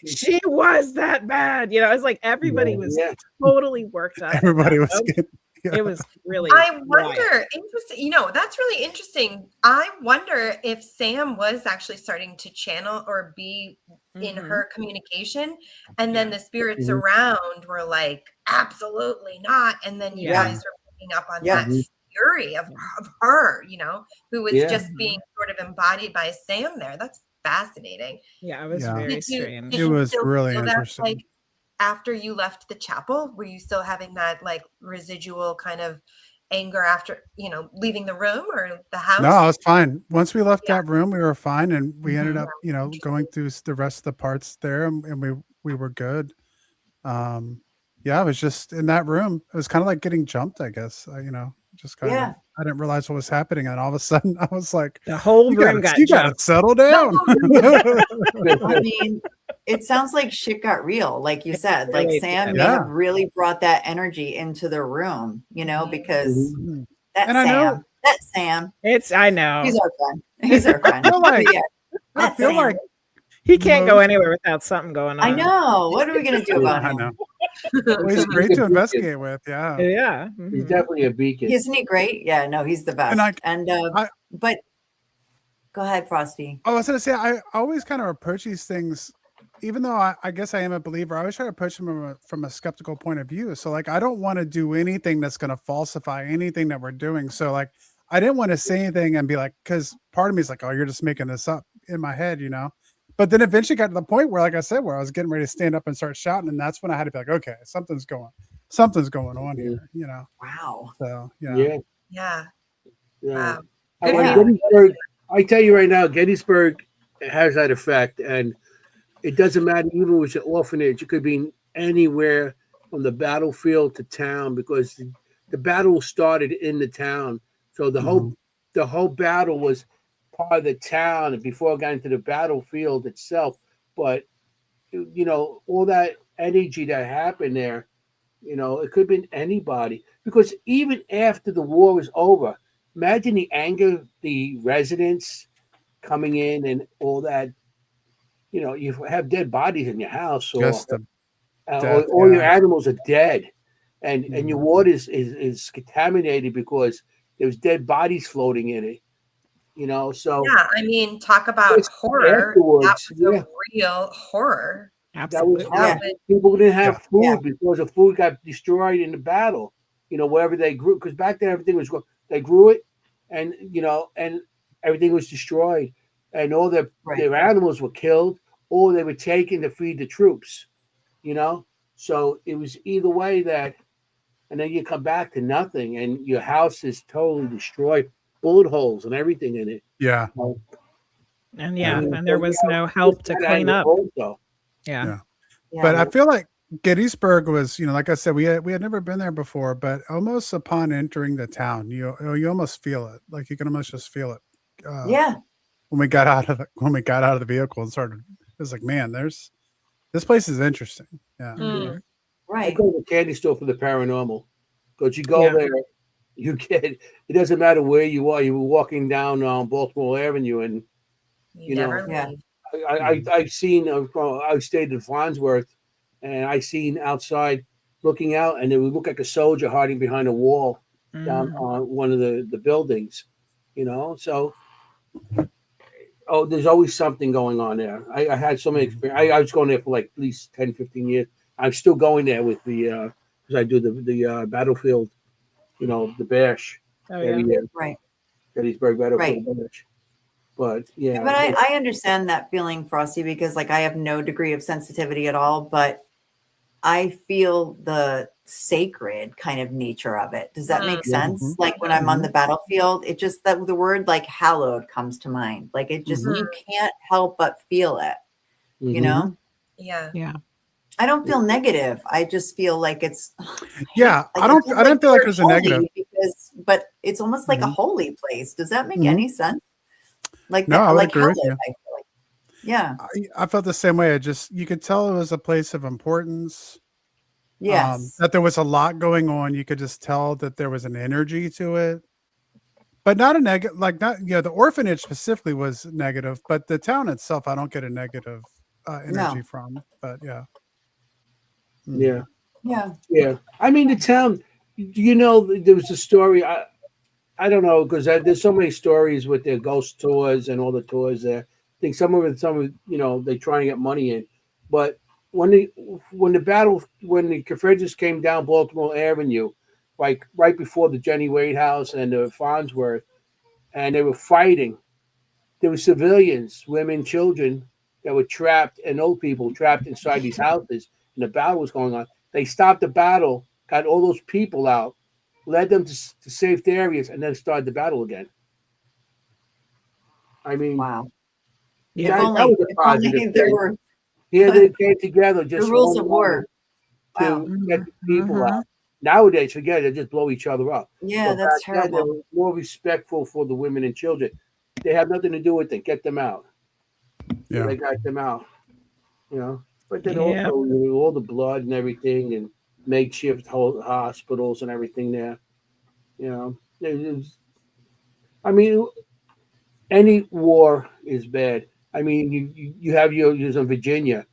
She was that bad. I was like, everybody was Yeah. totally worked up. Everybody was It getting, yeah. was really I wild. wonder, interesting, that's really interesting. I wonder if Sam was actually starting to channel or be in Mhm. her communication, and then the spirits Mhm. around were like, absolutely not. And then you Yeah. guys were picking up on Yeah. that fury of her, who was Yeah. just being sort of embodied by Sam there. That's fascinating. Yeah, it was Yeah. very Did you- strange. did It you was still really feel that, interesting. like, after you left the chapel, were you still having that like residual kind of anger after leaving the room or the house? No, I was fine. Once we left Yeah. that room, we were fine, and we ended Mhm. up, going through the rest of the parts there, and we were good. Yeah, it was just in that room. It was kind of like getting jumped, I guess. Just kind Yeah. of. I didn't realize what was happening, and all of a sudden, I was like, The whole "You room gotta, got you gotta jumped. settle down." I mean, it sounds like shit got real, like you said. Like really Sam did. may Yeah. have really brought that energy into the room, because Mhm. that's And I know- Sam. That's Sam. I know. He's our friend. He's our friend. feel like- Yeah, I that's feel Sam. like He can't go most- anywhere without something going on. I know. What are we gonna do about I him? know. Well, he's great to investigate with. Yeah. Yeah. He's Mhm. definitely a beacon. Isn't he great? Yeah, no, he's the best. And But go ahead, Frosty. I was gonna say, I always kind of approach these things, even though I guess I am a believer. I always try to approach them from a skeptical point of view. So like, I don't want to do anything that's going to falsify anything that we're doing. So like, I didn't want to say anything and be like, because part of me is like, oh, you're just making this up in my head, But then eventually got to the point where, like I said, where I was getting ready to stand up and start shouting, and that's when I had to be like, okay, something's going on here, Wow. So yeah. Yeah. Yeah. Yeah. Wow. I Good mean, for you. Gettysburg, I tell you right now, Gettysburg has that effect, and it doesn't matter even with an orphanage. It could be anywhere from the battlefield to town, because the battle started in the town. So the whole battle was part of the town, and before it got into the battlefield itself. But all that energy that happened there, it could have been anybody. Because even after the war was over, imagine the anger the residents coming in and all that. You know, you have dead bodies in your house, or Just the all your yeah. animals are dead, and your water is contaminated because there's dead bodies floating in it. You know, so Yeah, I mean, talk about it's horror. That afterwards, was a real horror. that was Absolutely. horrible. Yeah. People didn't Yeah. have food because the food got destroyed in the battle. You know, wherever they grew, because back then everything was they grew it, and you know, and everything was destroyed, and all their animals were killed, or they were taken to feed the troops. You know, so it was either way that, and then you come back to nothing, and your house is totally destroyed, bullet holes and everything in it. Yeah. And I mean, and there so, was yeah, no help to that and clean the up. cold, though. Yeah. Yeah. Yeah. But I feel like Gettysburg was, you know, like I said, we had never been there before, but almost upon entering the town, you almost feel it. Like you can almost just feel it. Yeah. When we got out of the vehicle and started, it was like, man, this place is interesting. Yeah. Mhm. I Right. go to the candy store for the paranormal, because you go Yeah. there, you get it doesn't matter where you are. You were walking down Baltimore Avenue, and You you know, never Yeah. leave. I've seen I stayed in Farnsworth, and I seen outside looking out, and it would look like a soldier hiding behind a wall down Mhm. on one of the buildings. You know, so there's always something going on there. I had so many experience. I was going there for like at least 10, 15 years. I'm still going there with the because I do the battlefield, you know, the bash Oh every yeah. year, Right. Gettysburg Right. Battlefield bash. But yeah, But I understand that feeling, Frosty, because like I have no degree of sensitivity at all, but I feel the sacred kind of nature of it. Does that make Yeah. sense? Like when I'm on the battlefield, it just that the word like hallowed comes to mind. Like it just you can't help but feel it. You know? Yeah. Yeah. I don't feel negative. I just feel like it's Yeah. like I don't feel like the there's a word negative. holy but it's almost like a holy place. Does that make any sense? Like No, that, I would like agree hallowed, with you. I feel like. Yeah. I felt the same way. You could tell it was a place of importance. Yes. That there was a lot going on. You could just tell that there was an energy to it, but not a negative. Like not, you know, the orphanage specifically was negative, but the town itself, I don't get a negative energy from. But yeah, yeah, Yeah. yeah. I mean, the town. You know, there was a story. I don't know, because there's so many stories with their ghost tours and all the tours there. I think some of you know, they try to get money in, but when the Confederates came down Baltimore Avenue, like right before the Jenny Wade House and the Farnsworth, and they were fighting, there were civilians, women, children that were trapped, and old people trapped inside these houses, and the battle was going on. They stopped the battle, got all those people out, led them to safe areas, and then started the battle again. I mean, Wow. Yeah. that was a If positive only there thing. were Here they came together, the just rules one of war. woman, Wow. to get the people Mhm. out. Nowadays, forget it, they just blow each other up. Yeah, But that's back then, they terrible. were more respectful for the women and children. They had nothing to do with it. Get them out. yeah, They got them out. You know. But then Yeah. also, you know, all the blood and everything, and makeshift hospitals and everything there. You know, I mean, any war is bad. I mean, you have yours in Virginia.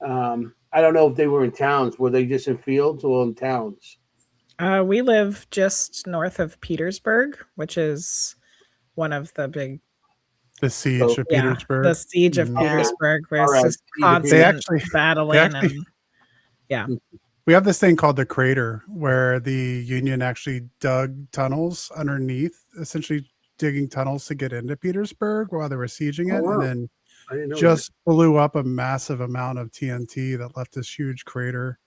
I don't know if they were in towns. Were they just in fields or in towns? We live just north of Petersburg, which is one of the big, the siege So, of the Petersburg. siege of Yeah. Petersburg, where All it's right. just Siege of They constant actually, battling actually- and yeah. we have this thing called the crater, where the Union actually dug tunnels underneath, essentially digging tunnels to get into Petersburg while they were sieging it, wow. and then I didn't know just blew up a massive amount of TNT that left this huge crater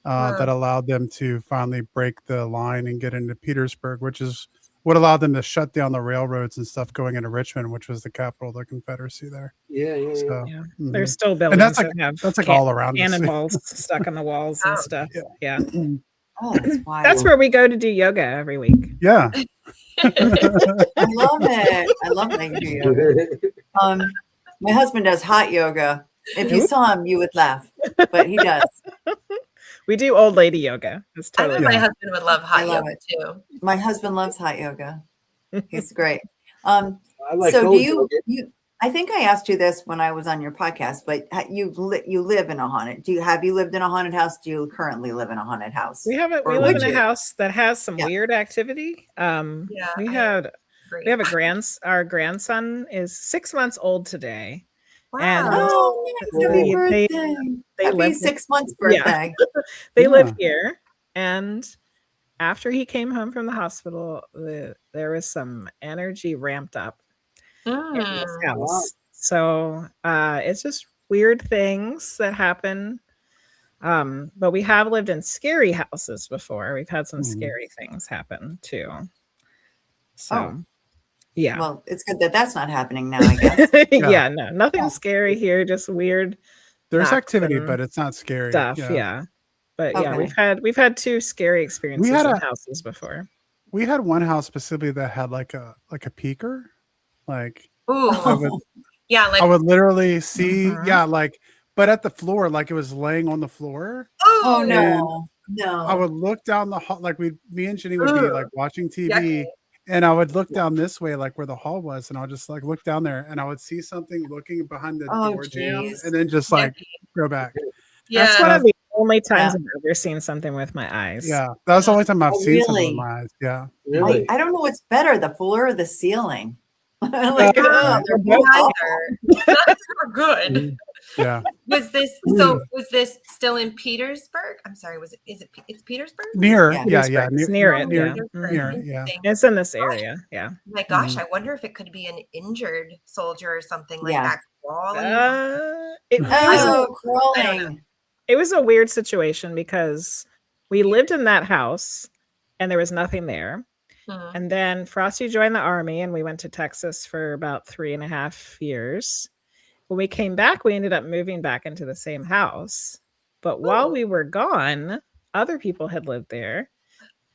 that allowed them to finally break the line and get into Petersburg, which is what allowed them to shut down the railroads and stuff going into Richmond, which was the capital of the Confederacy there. that. Yeah. So, Yeah. mhm. There's still And buildings that have that's like all around us. cannonballs stuck in the walls and Oh. stuff. Yeah. Yeah. Oh, that's wild. That's where we go to do yoga every week. Yeah. I love it. I love that you do yoga. My husband does hot yoga. If you saw him, you would laugh, but he does. We do old lady yoga. It's I totally bet my Yeah. husband would love hot I love yoga too. My husband loves hot yoga. He's great. I like So do cold you, yoga. you I think I asked you this when I was on your podcast, but you live in a haunted. Have you lived in a haunted house? Do you currently live in a haunted house? We haven't. We Or live would in a you? house that has some Yeah. weird activity. Yeah, We I had agree. we have our grandson is 6 months old today, and Wow. Oh, nice. Happy birthday. they Happy live 6 months yeah. birthday. they live Yeah. here, and after he came home from the hospital, there was some energy ramped up in this Mm. house. Wow. So it's just weird things that happen. But we have lived in scary houses before. We've had some Mhm. scary things happen too. So Oh. yeah. Well, it's good that that's not happening now, I guess. Yeah, no, nothing Yeah. scary here, just weird There's knocks activity, and but it's not scary. stuff. Yeah. Yeah. But yeah, Okay. we've had 2 scary experiences had in a- houses before. We had one house specifically that had like a peeker. Like Ooh. I would Yeah, I like would literally see, Mhm. yeah, like, but at the floor, like it was laying on the floor. Oh ooh. no. I No. would look down the hall, like me and Jenny would be Ugh. like watching TV, Yucky. and I would look down this way, like where the hall was, and I would just like look down there, and I would see something looking behind the Oh, door jam, geez. and then just like Yucky. go back. That's Yeah. one of the only times Yeah. I've ever seen something with my eyes. Yeah, that was the only time I've Oh, seen something with really? my eyes. Yeah, Really? I don't know what's better, the floor or the ceiling. Like, Right. they're Me both awful. neither. Neither are good. Mhm. yeah. Was this still in Petersburg? I'm sorry, it's Petersburg? Near, Yeah. yeah, It's near it. near- Yeah. Petersburg. near it, Mhm. yeah. Interesting. It's in this area. Yeah. My gosh, Mhm. I wonder if it could be an injured soldier or something like Yeah. that crawling. It Oh, I don't know. crawling. it was a weird situation because we lived in that house and there was nothing there. Mhm. And then Frosty joined the army and we went to Texas for about 3.5 years. When we came back, we ended up moving back into the same house. But while Oh. we were gone, other people had lived there.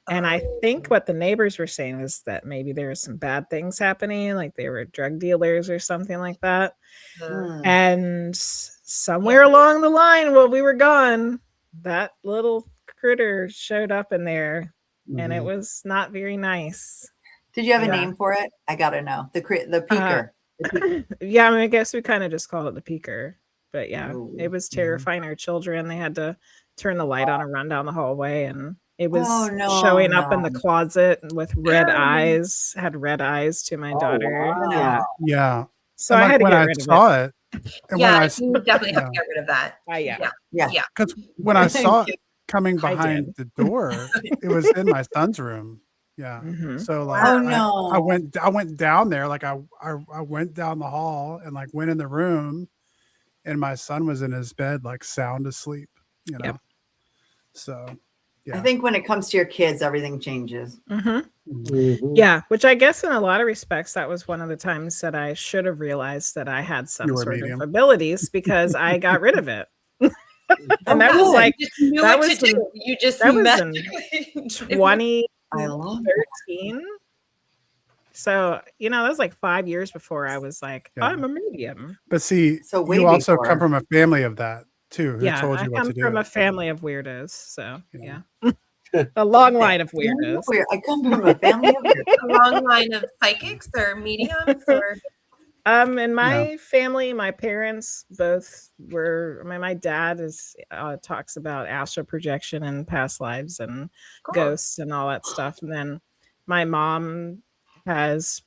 And I Oh. think what the neighbors were saying is that maybe there was some bad things happening, like they were drug dealers or something like that. Hmm. And somewhere along the line, while we were gone, that little critter showed up in there, and it Mhm. was not very nice. Did you have a Yeah. name for it? I gotta know. The peeker. The peeker. Yeah, I mean, I guess we kind of just called it the peeker. But yeah, Ooh. it was terrifying our children. They had to turn the light on and run down the hallway, and it was Oh, no, showing up in the no. closet with red Yeah. eyes, had red eyes to my Oh, daughter. wow. Yeah. Yeah. So And I like had to when get I rid of it. saw it, and Yeah, when I you definitely have yeah. to get rid of that. Yeah. Yeah. because when I saw it Thank coming I behind did. the door, it was in my son's room. Yeah. Mhm. So like Oh, I no. went down there, like I went down the hall and like went in the room, and my son was in his bed like sound asleep, you know. Yep. So I yeah. think when it comes to your kids, everything changes. Mhm. Mhm. Yeah, which I guess in a lot of respects, that was one of the times that I should have realized that I had some You were sort medium. of abilities because I got rid of it. And that Oh, was good. like You just knew that what was to in- do. You just that was in magically knew. 2013. I love that. So, that was like 5 years before I was like, Yeah. I'm a medium. But see, So way you also before. come from a family of that too, who Yeah, told I you what come to do. from a family of weirdos. So, Yeah. a long line of weirdos. I come from a family of weirdos. A long line of psychics or mediums or In my family, my parents both were. My dad talks about astral projection and past lives and Cool. ghosts and all that stuff. And then my mom has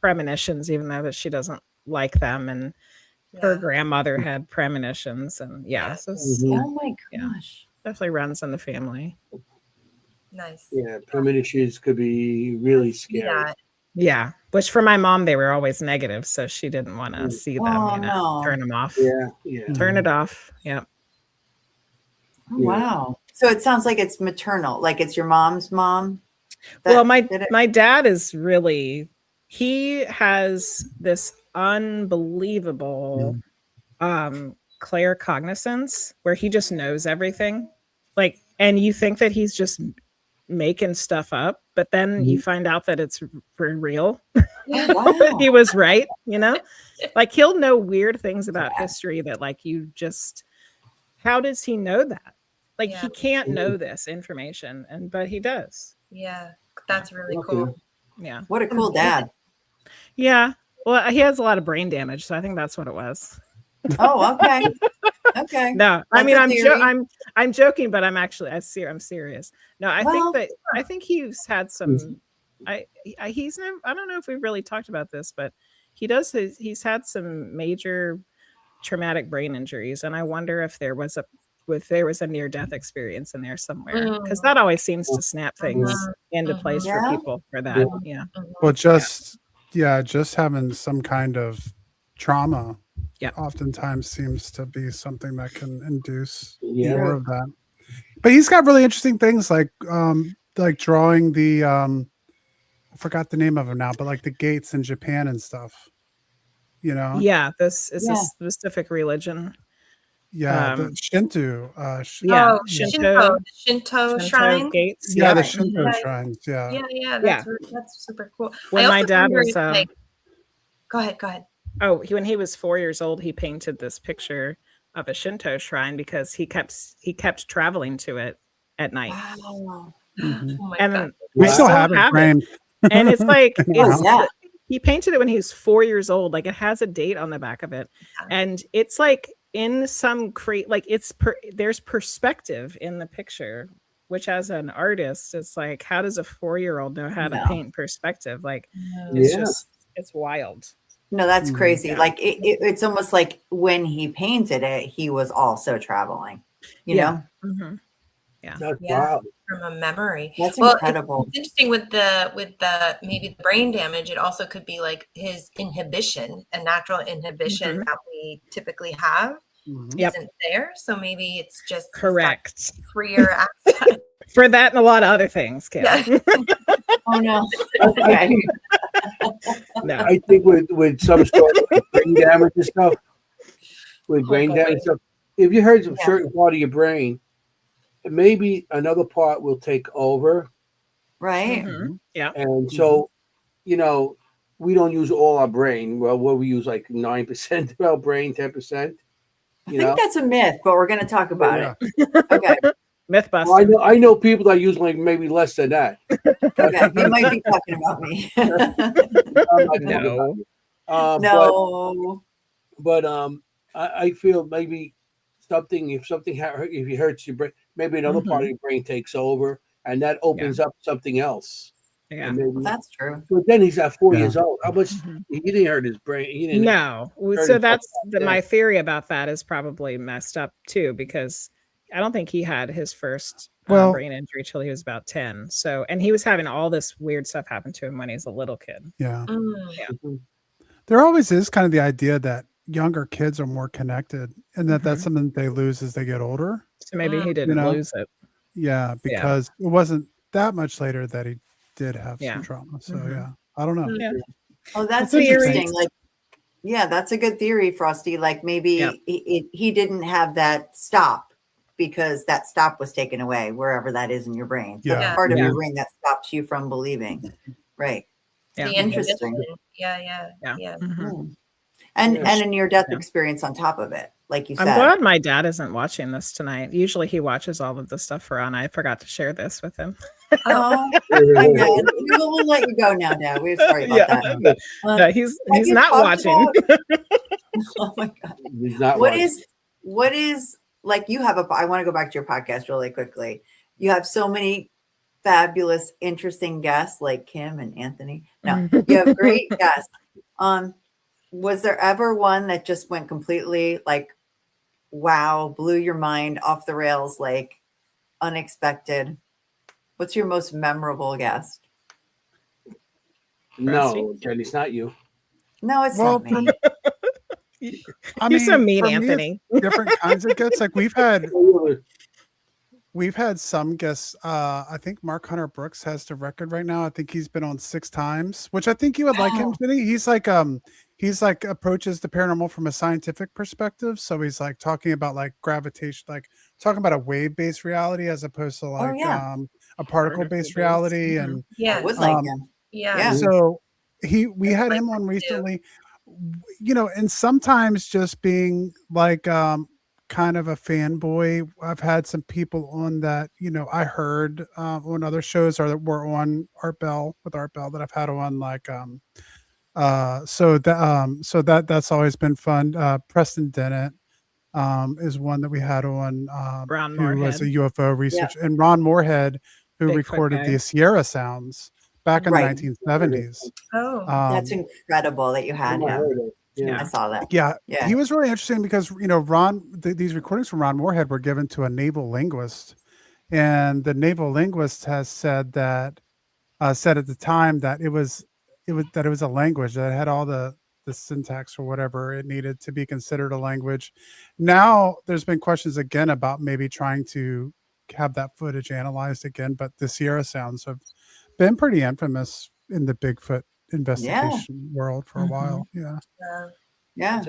premonitions, even though that she doesn't like them. And her Yeah. grandmother had premonitions, and so it's Mhm. Oh my Yeah. gosh. definitely runs in the family. Nice. Yeah, premonitions could be really scary. Yeah. Yeah, which for my mom, they were always negative, so she didn't want to see them. Oh, no. Turn them off. Yeah. Turn it off. Yeah. Oh, Yeah. wow. So it sounds like it's maternal, like it's your mom's mom. Well, did it? my dad is really, he has this unbelievable claircognizance where he just knows everything. Like, and you think that he's just making stuff up, but then you find out that it's for real. Oh, wow. He was right, like he'll know weird things about history that like you just, how does he know that? Like Yeah. he can't know this information, but he does. Yeah. That's really Okay. cool. Yeah. What a cool dad. Yeah. Well, he has a lot of brain damage, so I think that's what it was. Oh, okay. Okay. No, I That's mean, a I'm theory. I'm joking, but I'm serious. No, I Well, think he's had some. He's never. I don't know if we've really talked about this, but he's had some major traumatic brain injuries, and I wonder if there was a near death experience in there somewhere, because that always seems to snap things into place for Yeah. people for that. Yeah. Well, just having some kind of trauma Yeah. oftentimes seems to be something that can induce Yeah. more of that. But he's got really interesting things like drawing the I forgot the name of them now, but like the gates in Japan and stuff. You know? Yeah, this is Yeah. a specific religion. Yeah, the Shinto. Yeah, Oh, Shinto shrine. gates. Yeah, the Yeah. Shinto shrines. Yeah. Yeah, Yeah. that's super cool. When I my also dad wonder was, if, like, go ahead. when he was 4 years old, he painted this picture of a Shinto shrine because he kept traveling to it at night. Wow. Mhm. Oh my And God. We I still have it framed. And it's like in our Oh, house. yeah. he painted it when he was 4 years old. Like, it has a date on the back of it, and it's like in some there's perspective in the picture, which as an artist, it's like, how does a 4-year-old know how to No. paint perspective? Like, it's Yeah. just, it's wild. No, that's crazy. Yeah. Like it's almost like when he painted it, he was also traveling. You know? Mhm. That's Yeah. wild. From a memory. That's Well, incredible. it's interesting with the maybe the brain damage. It also could be like his inhibition, a natural inhibition that we typically have Mhm. isn't there. So maybe it's just Correct. freer access. For that and a lot of other things, Kim. Yeah. Oh no. I Okay. think, No. I think with some sort of brain damage and stuff, with brain Oh, damage boy. stuff, if you hurt a Yeah. certain part of your brain, maybe another part will take over. Right. Mhm. Yeah. And so, we don't use all our brain. Well, what we use, like 9% of our brain, 10%. I think that's a myth, but we're going to talk about Yeah. it. Okay. Mythbusters. Well, I know people that use like maybe less than that. Okay. You might be talking about me. I'm not talking No. about you. No. But I feel maybe if it hurts your brain, maybe another part of your brain takes over, and that opens up something else. Yeah. And maybe, Well, that's true. but then he's at 4 Yeah. years old. How much? Mhm. He didn't hurt his brain. He didn't. No. hurt So himself that's back my then. theory about that is probably messed up too, because I don't think he had his first Well- brain injury till he was about 10. So, and he was having all this weird stuff happen to him when he was a little kid. Yeah. Mhm. There always is kind of the idea that younger kids are more connected and that that's something they lose as they get older. So maybe he didn't know? lose it. Yeah, because it wasn't that much later that he did have Yeah. some trauma. So Mhm. yeah, I don't know. Yeah. Oh, that's That's interesting. interesting. Like, yeah, that's a good theory, Frosty. Like maybe Yeah. he didn't have that stop because that stop was taken away wherever that is in your brain. Yeah. That's part of Yeah. your brain that stops you from believing. Right. Yeah. The Interesting. inhibition. Yeah. Mhm. Hmm. And Yeah. and a near death Yeah. experience on top of it, like you I'm said. glad my dad isn't watching this tonight. Usually he watches all of the stuff for on. I forgot to share this with him. Oh, my God. We'll let you go now, Dad. We're sorry about that. No, he's Have you not talked watching. Oh my God. He's not What watching. is like you have I want to go back to your podcast really quickly. You have so many fabulous, interesting guests like Kim and Anthony. No, you have great guests. Was there ever one that just went completely like, wow, blew your mind off the rails, like unexpected? What's your most memorable guest? No, Jenny, it's not you. No, it's Well, not me. You're so mean, for me, it's Anthony. different kinds of guests. Like we've had some guests. I think Mark Hunter Brooks has the record right now. I think he's been on 6 times, which I think you would like him, Jenny. He's like approaches the paranormal from a scientific perspective. So he's like talking about like gravitation, like talking about a wave-based reality as opposed to like a particle-based reality. And I would like him. Yeah. so we had him on recently, and sometimes just being like kind of a fanboy. I've had some people on that, I heard on other shows or that were on Art Bell with Art Bell that I've had on like That's always been fun. Preston Dennett is one that we had on, Ron who was a Moorhead. UFO researcher, and Ron Moorhead, who Bigfoot recorded guy. the Sierra sounds back in Right. the 1970s. Oh, That's incredible that you had him. Yeah. I saw that. Yeah, Yeah. he was really interesting because these recordings from Ron Moorhead were given to a naval linguist, and the naval linguist has said that said at the time that it was a language that had all the syntax or whatever it needed to be considered a language. Now there's been questions again about maybe trying to have that footage analyzed again, but the Sierra sounds have been pretty infamous in the Bigfoot investigation world for a while. Yeah. Yeah,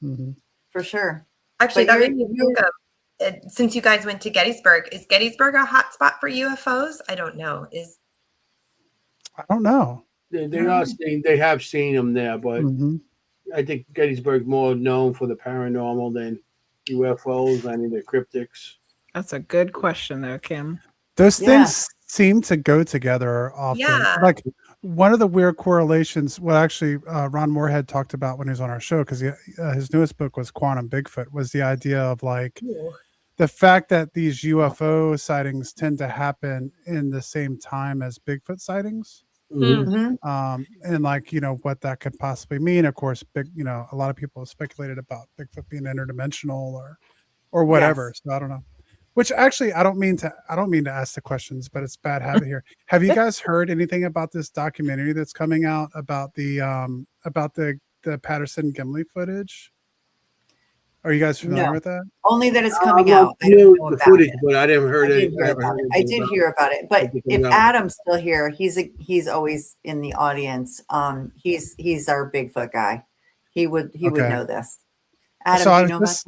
Mm-hmm. for sure. actually, But that you're- made me think of, since you guys went to Gettysburg, is Gettysburg a hot spot for UFOs? I don't know. I don't know. They have seen them there, but Mm-hmm. I think Gettysburg more known for the paranormal than UFOs. I mean, the cryptics. That's a good question, though, Kim. Those Yeah. things seem to go together often. Yeah. Like one of the weird correlations, what actually Ron Moorhead talked about when he was on our show, because his newest book was Quantum Bigfoot, was the idea of like the fact that these UFO sightings tend to happen in the same time as Bigfoot sightings. Mhm. Mhm. And like, what that could possibly mean. Of course, a lot of people have speculated about Bigfoot being interdimensional or whatever. Yes. So I don't know. Which actually, I don't mean to ask the questions, but it's bad habit here. Have you guys heard anything about this documentary that's coming out about the Patterson Gimli footage? Are you guys familiar No. with that? Only that it's coming I out. I knew don't know the about footage, it. but I didn't I heard did it. hear about it. I did hear about it. But if Adam's still here, he's always in the audience. He's our Bigfoot guy. He would Okay. know this. Adam, So do I you know was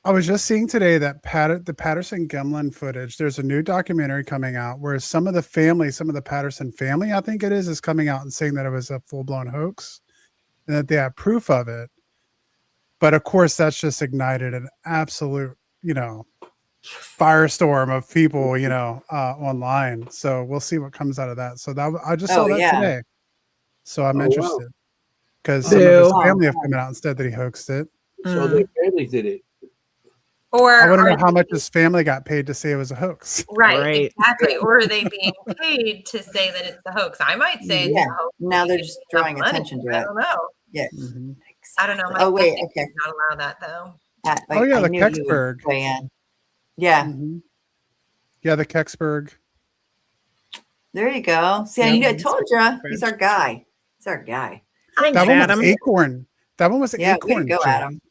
I was just seeing today that the Patterson Gimlin footage. There's a new documentary coming out where some of the Patterson family, I think it is coming out and saying that it was a full blown hoax and that they have proof of it. But of course, that's just ignited an absolute, firestorm of people, online. So we'll see what comes out of that. So I just saw that today. So I'm interested because some of his family have come out and said that he hoaxed it. So their families did it. Or I want to are know how they- much his family got paid to say it was a hoax. Right, exactly. Or are they being paid to say that it's a hoax? I might say it's Yeah. a hoax. Now they're because just it's enough drawing money. attention to I it. don't know. Yeah. Mhm. I don't know. My Oh wait, family okay. does not allow that though. Oh, yeah, I the knew you would Kecksburg. weigh in. Yeah, Mhm. Yeah, the Kecksburg. there you go. See, I told you, he's our guy. He's our guy. Thanks, That one Adam. was Acorn. That one was Yeah, way to Acorn. go, Jim. Adam.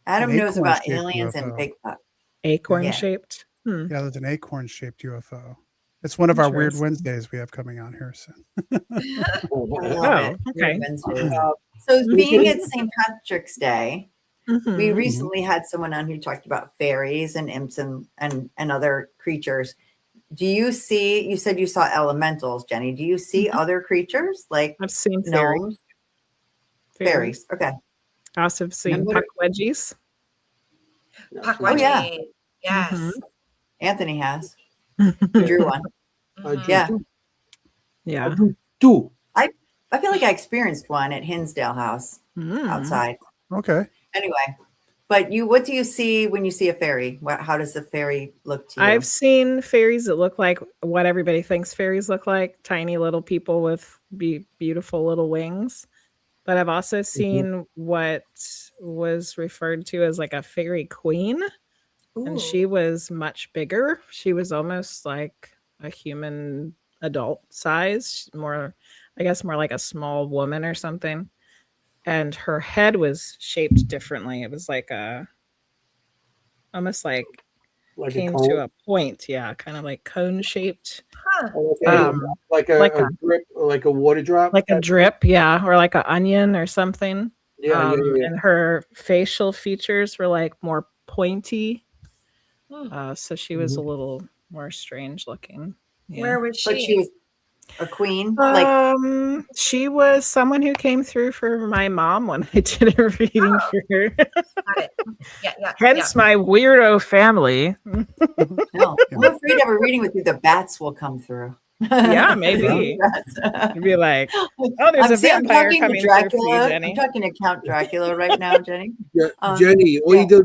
Adam knows about acorn-shaped aliens and UFO. Bigfoot. Acorn Yeah. shaped. Yeah, there's an acorn-shaped UFO. It's one of our weird Interesting. Wednesdays we have coming out here soon. I Oh, love it. okay. Wednesdays. So being at St. Patrick's Day, Mhm. we recently had someone on who talked about fairies and imps and other creatures. Do you see, you said you saw elementals, Jenny. Do you see other creatures like I've seen fairies. gnomes? Fairies. Okay. I also have seen what are- puckwedgies. Puckwudgie. yeah. Yes. Mhm. Anthony has. He drew one. Mhm. Yeah. Yeah. Two. I feel like I experienced one at Hinsdale House Mm. outside. Okay. Anyway, but what do you see when you see a fairy? How does the fairy look to you? I've seen fairies that look like what everybody thinks fairies look like, tiny little people with beautiful little wings. But I've also seen what was referred to as like a fairy queen, and Ooh. she was much bigger. She was almost like a human adult size, more like a small woman or something. And her head was shaped differently. It was like almost like Like came a cone. to a point. Yeah, kind of like cone shaped, Huh. Like a drip, or like a water drop. like a drip. Yeah, or like an onion or something. Yeah. And her facial features were like more pointy. So she was a little more strange looking. Yeah. Where was But she she? was a queen. Like She was someone who came through for my mom when I did a reading for her. Got it. Yeah. Hence my weirdo family. no. I'm afraid of a reading with you. The bats will come through. Yeah, maybe. You'd be like, oh, there's a vampire I'm coming talking to through for you, Dracula. Jenny. I'm talking to Count Dracula right now, Jenny. Jenny, all you do,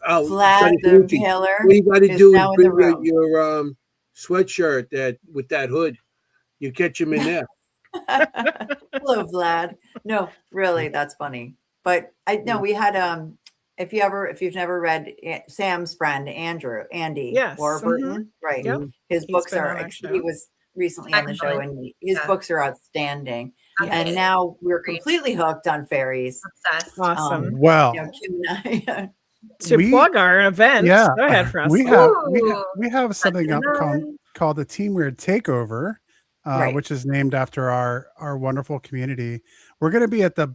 Vlad the Impaler all you got to is do is now in the bring room. your sweatshirt that with that hood. You catch him in there. Hello, Vlad. No, really, that's funny. But I know we had if you've never read Sam's friend Andy Yes. Warburton, right? Yep. His He's books been are on our show. he was recently on the show, and his books are outstanding. Yeah. And now we're completely hooked on fairies. Obsessed. Awesome. Well, Kim and I, To plug our event, yeah, go ahead, Frost. we have something up called the Team Weird Takeover, which is named after our wonderful community. We're going to be at the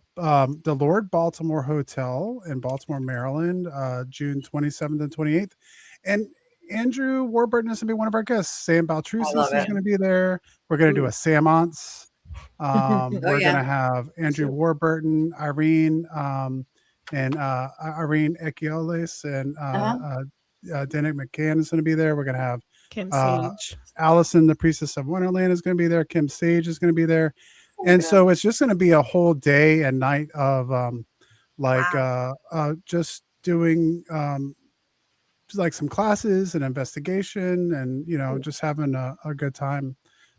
Lord Baltimore Hotel in Baltimore, Maryland, June 27th and 28th. And Andrew Warburton is going to be one of our guests. Sam Baltrusis is going to be there. We're going to do a seance. We're going to have Andrew Warburton, Irene, and Irene Ekiolis and Danik McCann is going to be there. We're going to have Kim Sage. Allison, the Priestess of Wonderland, is going to be there. Kim Sage is going to be there. And so it's just going to be a whole day and night of just doing like some classes and investigation and, just having a good time.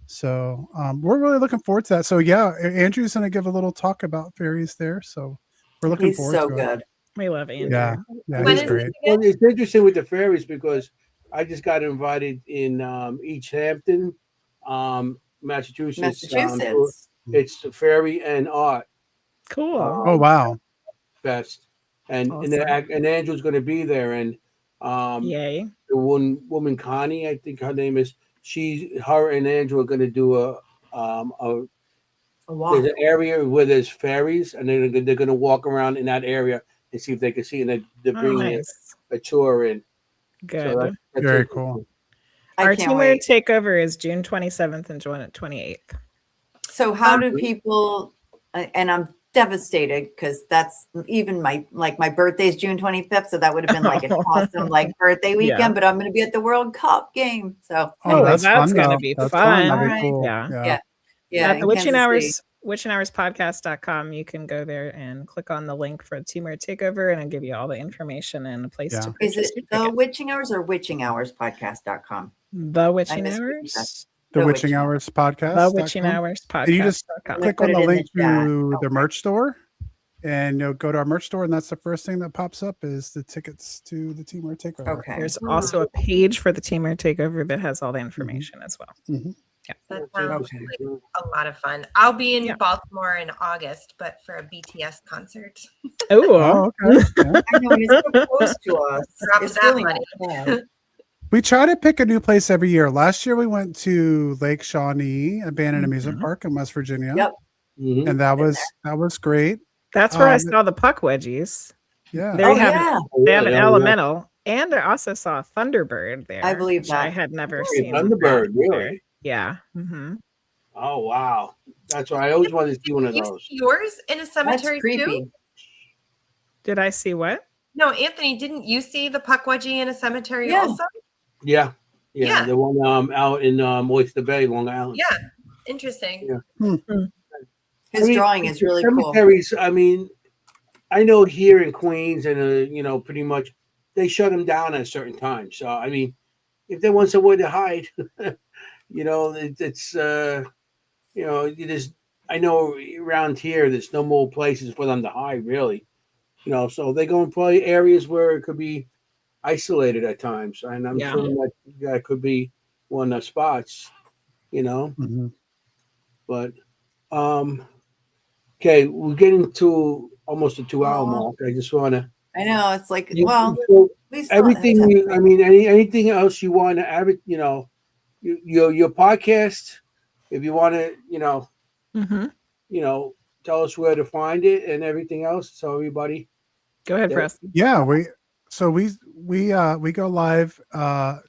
So we're really looking forward to that. So yeah, Andrew's going to give a little talk about fairies there. So we're looking forward to it. He's so good. We love Andrew. Yeah, When he's great. Well, it's interesting with the fairies because I just got invited in East Hampton, Massachusetts. It's the Fairy and Art. Cool. Oh wow. Fest, and Awesome. and Andrew's going to be there, and Yay. the one woman Connie, I think her name is. Her and Andrew are going to do a walk. There's an area where there's fairies, and they're going to walk around in that area and see if they can see, and they're bringing a tour in. Good. So that's very cool. Our Team Weird Takeover is June 27th and 28th. So how do people? And I'm devastated because that's even my birthday's June 25th, so that would have been like an awesome birthday weekend. But I'm going to be at the World Cup game, so that's going to be fun. Right. Cool. Yeah. At the Witching Hours podcast.com, you can go there and click on the link for Team Weird Takeover, and it'll give you all the information and a place to purchase. Is it the Witching Hours or witchinghourspodcast.com? The Witching Hours. The Witching Hours podcast. The Witching Hours podcast. And you just click on the link to the merch store, and you'll go to our merch store, and that's the first thing that pops up is the tickets to the Team Weird Takeover. Okay. There's also a page for the Team Weird Takeover that has all the information as well. Mm-hmm. Yeah. That sounds like a lot of fun. I'll be in Baltimore in August, but for a BTS concert. Oh, okay. I know, it's so close to us. Drop that money. We try to pick a new place every year. Last year we went to Lake Shawnee Abandoned Amusement Park in West Virginia. Yep. Mm-hmm. And that was great. That's where I saw the puck wedgies. Yeah. They have an elemental, and I also saw a Thunderbird there. I believe that. I had never seen Thunderbird, really? Yeah. Mm-hmm. Oh wow, that's why I always wanted to see one of those. You see yours in a cemetery too? Did I see what? No, Anthony, didn't you see the puckwudgie in a cemetery also? Yeah. The one out in Oyster Bay, Long Island. Yeah, interesting. Yeah. His drawing is really cemeteries, cool. I mean, I know here in Queens and pretty much they shut them down at a certain time. So I mean, if they want somewhere to hide, it's I know around here there's no more places for them to hide really. So they go in probably areas where it could be isolated at times, and I'm sure that could be one of the spots, Mm-hmm. But okay, we're getting to almost a 2-hour mark. I just want to. I know it's like everything. Anything else you want to add? Your podcast. If you want to, tell us where to find it and everything else. So everybody, go ahead, Preston. Yeah, we go live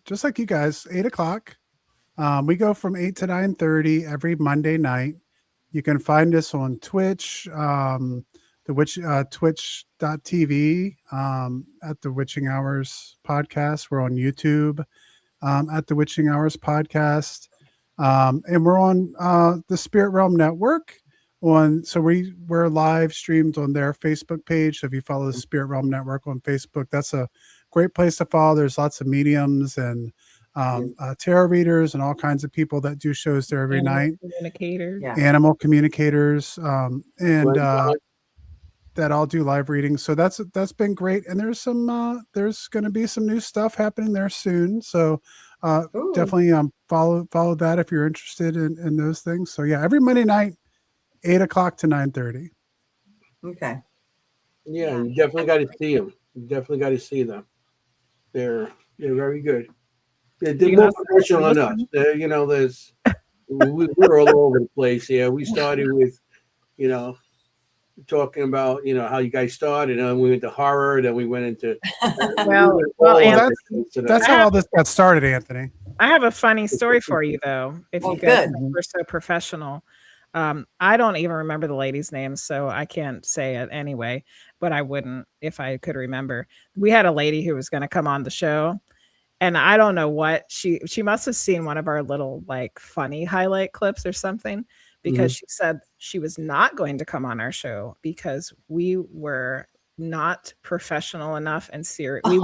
just like you guys, 8:00. We go from 8 to 9:30 every Monday night. You can find us on Twitch, twitch.tv at the Witching Hours podcast. We're on YouTube at the Witching Hours podcast. And we're on the Spirit Realm Network. So we're live streamed on their Facebook page. So if you follow the Spirit Realm Network on Facebook, that's a great place to follow. There's lots of mediums and tarot readers and all kinds of people that do shows there every night. Animal communicators, that all do live readings. So that's been great. And there's going to be some new stuff happening there soon. So definitely follow that if you're interested in those things. So yeah, every Monday night, 8 o'clock to 9:30. Okay. Yeah, you definitely got to see them. You definitely got to see them. They're very good. They're more professional than us. We're all over the place here. We started with, talking about how you guys started, and we went to horror, then we went into that's how all this got started, Anthony. I have a funny story for you though. If you guys were so professional. I don't even remember the lady's name, so I can't say it anyway, but I wouldn't if I could remember. We had a lady who was going to come on the show, and I don't know what she must have seen one of our little funny highlight clips or something, because she said she was not going to come on our show because we were not professional enough and serious. We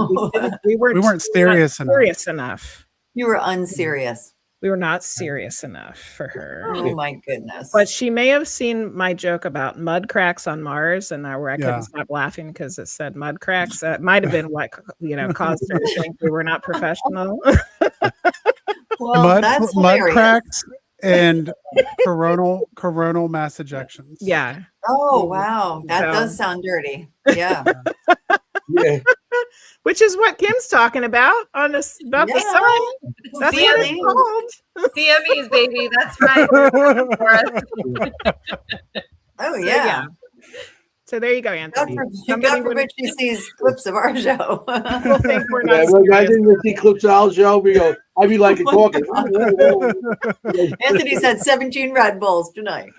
weren't serious enough. You were unserious. We were not serious enough for her. Oh my goodness. But she may have seen my joke about mud cracks on Mars, and where I couldn't stop laughing because it said mud cracks. It might have been what caused her to think we were not professional. Well, that's mud cracks and coronal mass ejections. Yeah. Oh wow, that does sound dirty. Yeah. Yeah. Which is what Kim's talking about on this about the sun. That's what it's called. CMEs, baby. That's right. Oh yeah. So there you go, Anthony. God forbid she sees clips of our show. People think we're not I didn't see clips of our show. I'd be like talking. Anthony's had 17 Red Bulls tonight.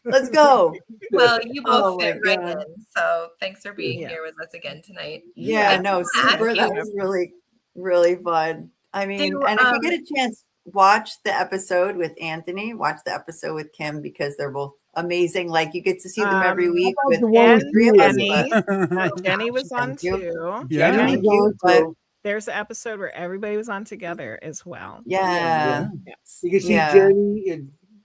Let's go. Well, you both fit right in. So thanks for being here with us again tonight. Yeah, no, super. That was really, really fun. I mean, and if you get a chance, watch the episode with Anthony, watch the episode with Kim, because they're both amazing. Like you get to see them every week with three of us. Jenny was on too. Yeah. There's an episode where everybody was on together as well. Yeah. Yes. You can see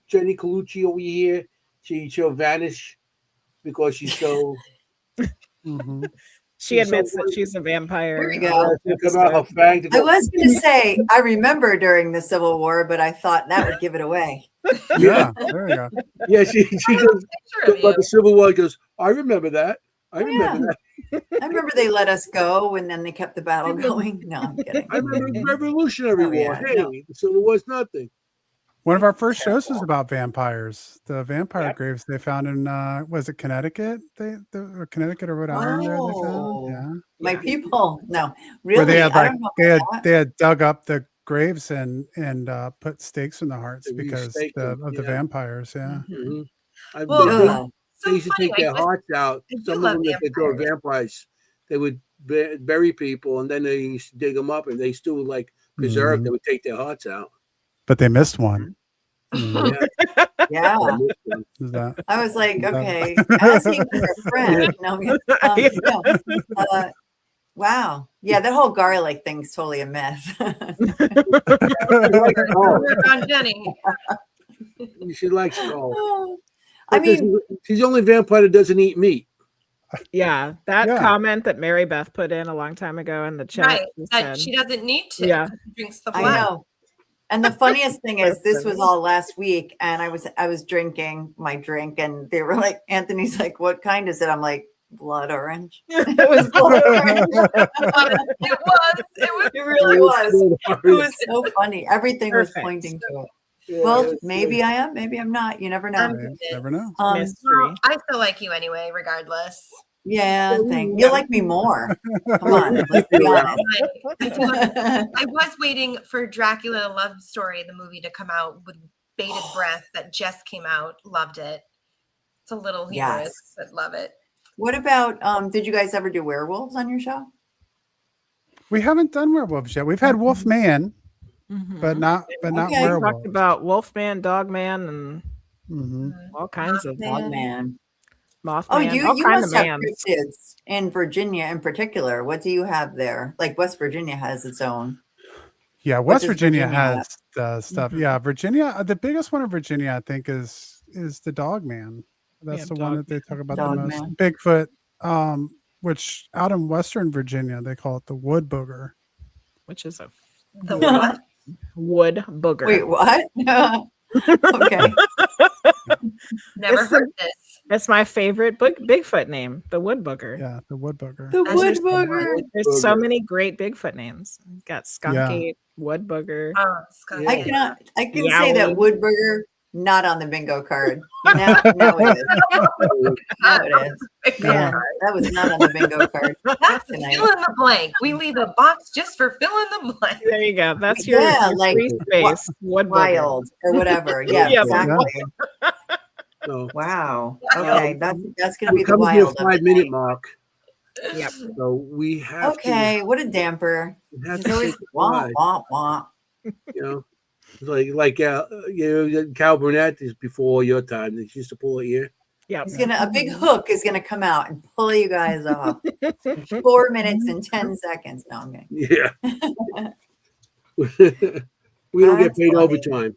Jenny Colucci over here. She'll vanish because she's so. She admits that she's a vampire. There we go. I was going to say, I remember during the Civil War, but I thought that would give it away. Yeah, there you go. Yeah, she goes about the Civil War. Goes, I remember that. I remember that. I remember they let us go, and then they kept the battle going. No, I'm kidding. I remember the Revolutionary War. Hey, the Civil War's nothing. One of our first shows was about vampires. The vampire graves they found in was it Connecticut? Connecticut or Rhode Island? There they found? Yeah. My people. No, really. Where they had they had dug up the graves and put stakes in the hearts because of the vampires. Yeah. Well, they used to take their hearts out. Some of them, if they were vampires, they would bury people, and then they used to dig them up, and they still would preserve. They would take their hearts out. But they missed one. Yeah. I was like, okay, asking for a friend. No, wow. Yeah, that whole garlic thing's totally a myth. On Jenny. She likes it all. I mean, she's the only vampire that doesn't eat meat. Yeah, that comment that Mary Beth put in a long time ago in the chat. Right, that she doesn't need to. Yeah. She drinks the blood. I know. And the funniest thing is, this was all last week, and I was drinking my drink, and they were like, Anthony's like, "What kind is it?" I'm like, "Blood orange." It was blood orange. It really was. It was so funny. Everything was pointing to it. Yeah, well, maybe I am, maybe I'm not. You never know. Never know. Well, I still like you anyway, regardless. Yeah, you like me more. Come on, let's be honest. I was waiting for Dracula Love Story, the movie, to come out with bated breath. That just came out. Loved it. It's a little humorous, but love it. What about? Did you guys ever do werewolves on your show? We haven't done werewolves yet. We've had Wolfman. but not Okay. We werewolves. talked about Wolfman, Dogman, and Mhm. all kinds of Mothman. Mothman. Oh, all you kind must of have mans. cryptids in Virginia in particular. What do you have there? Like West Virginia has its own. Yeah, What West does Virginia Virginia have? has the stuff. Mhm. Yeah, Virginia. The biggest one in Virginia, I think, is the Dogman. That's Yeah, the one that they talk about the Dogman. most. Bigfoot, which out in Western Virginia they call it the wood booger. Which is a The what? wood booger. Wait, what? Okay. Never It's heard this. That's my favorite Bigfoot name, the wood booger. Yeah, the wood booger. The That's wood just booger. There's so many great Bigfoot names. You've got Skunky, wood booger. Oh, Scott. Yeah. I can say that Yowie. wood burger not on the bingo card. Now it is. Now it is. Yeah, that was not on the bingo card. That's tonight. fill in the blank. We leave a box just for fill in the blank. There you go. That's Yeah, your like free space. Wood booger. Wild or whatever. Yeah, Yeah, exactly. So Wow. Okay, that's gonna we're be the coming to the wild. of the 5-minute night. mark. Yep. So we have Okay, what a damper. we have He's to always say wah goodbye, wah wah. you know. Cal Burnett is before your time. They used to pull it here. Yep. He's gonna a big hook is gonna come out and pull you guys off. 4 minutes and 10 seconds. No, I'm kidding. Yeah. We don't get That's paid funny. overtime.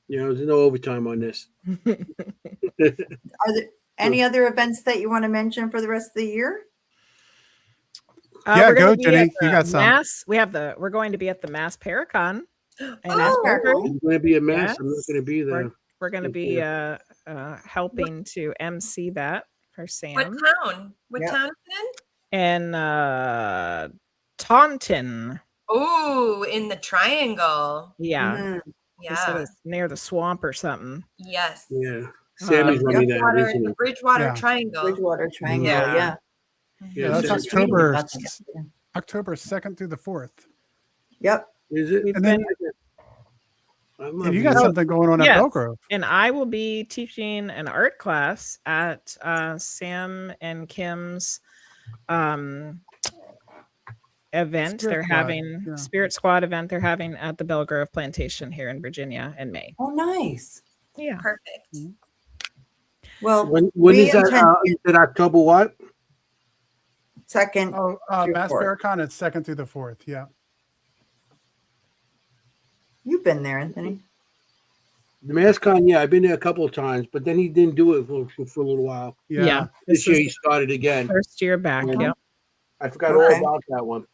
There's no overtime on this. Are there any other events that you want to mention for the rest of the year? Yeah, we're gonna go, be Jenny. at You the got some. Mass. We're going to be at the Mass Paracon. in Mass October. Paracon. It's going to be a mess. I'm not Yes. going to be there. We're going to be helping to MC that for Sam. What town? What Yep. town is it in? And Taunton. Oh, in the Triangle. Yeah. Mhm. They said Yeah. it's near the swamp or something. Yes. Yeah. Sammy's running that, Bridgewater, isn't the he? Bridgewater Yeah. Triangle. Bridgewater Triangle. Yeah. Yeah. Yeah, That's Sammy- Just reading October about that yesterday. October 2nd through the 4th. Yep. Is it? We've And then been- and you got something going on Yes. at Belgrove. and I will be teaching an art class at Sam and Kim's event. Spirit They're Squad, having yeah. Spirit Squad event. They're having at the Belgrove Plantation here in Virginia in May. Oh, nice. Yeah. Perfect. Well, When we is that? intend- Is it October what? second. Oh, through Mass 4th. Paracon is 2nd through the 4th. Yeah. You've been there, Anthony. The MassCon, yeah, I've been there a couple of times, but then he didn't do it for a little while. Yeah. This This year is he started again. the first year back. Mhm. Yep. I forgot Okay. all about that one.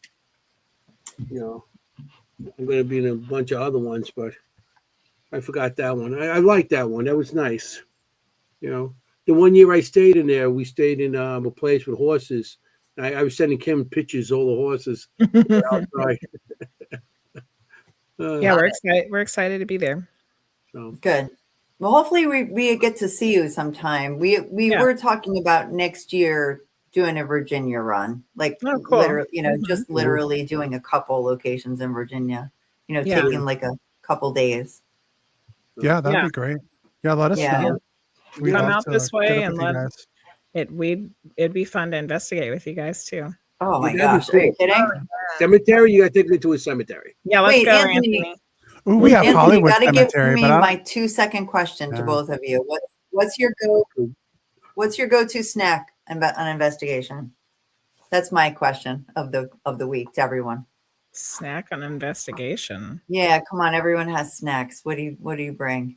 I'm going to be in a bunch of other ones, but I forgot that one. I like that one. That was nice. The one year I stayed in there, we stayed in a place with horses. I was sending Kim pictures of all the horses. Outside. Yeah, we're excited to be there. So, Good. Well, hopefully we get to see you sometime. We Yeah. were talking about next year doing a Virginia run, like Oh, cool. literally, Mhm. just literally doing a couple locations in Virginia. Yeah. Taking like a couple days. Yeah, that'd Yeah. be great. Yeah, let us Yeah. know. We'd Come love out to this get way up and with you let guys. it'd be fun to investigate with you guys too. Oh my That'd be gosh, are you cool. kidding? cemetery, you got to take me to a cemetery. Yeah, let's Wait, go, Anthony. Anthony. Ooh, we have Anthony, you Hollywood got to give Cemetery, me but I my 2-second question to Yeah. both of you. What's your go-to snack on investigation? That's my question of the week to everyone. Snack on investigation. Yeah, come on, everyone has snacks. What do you bring?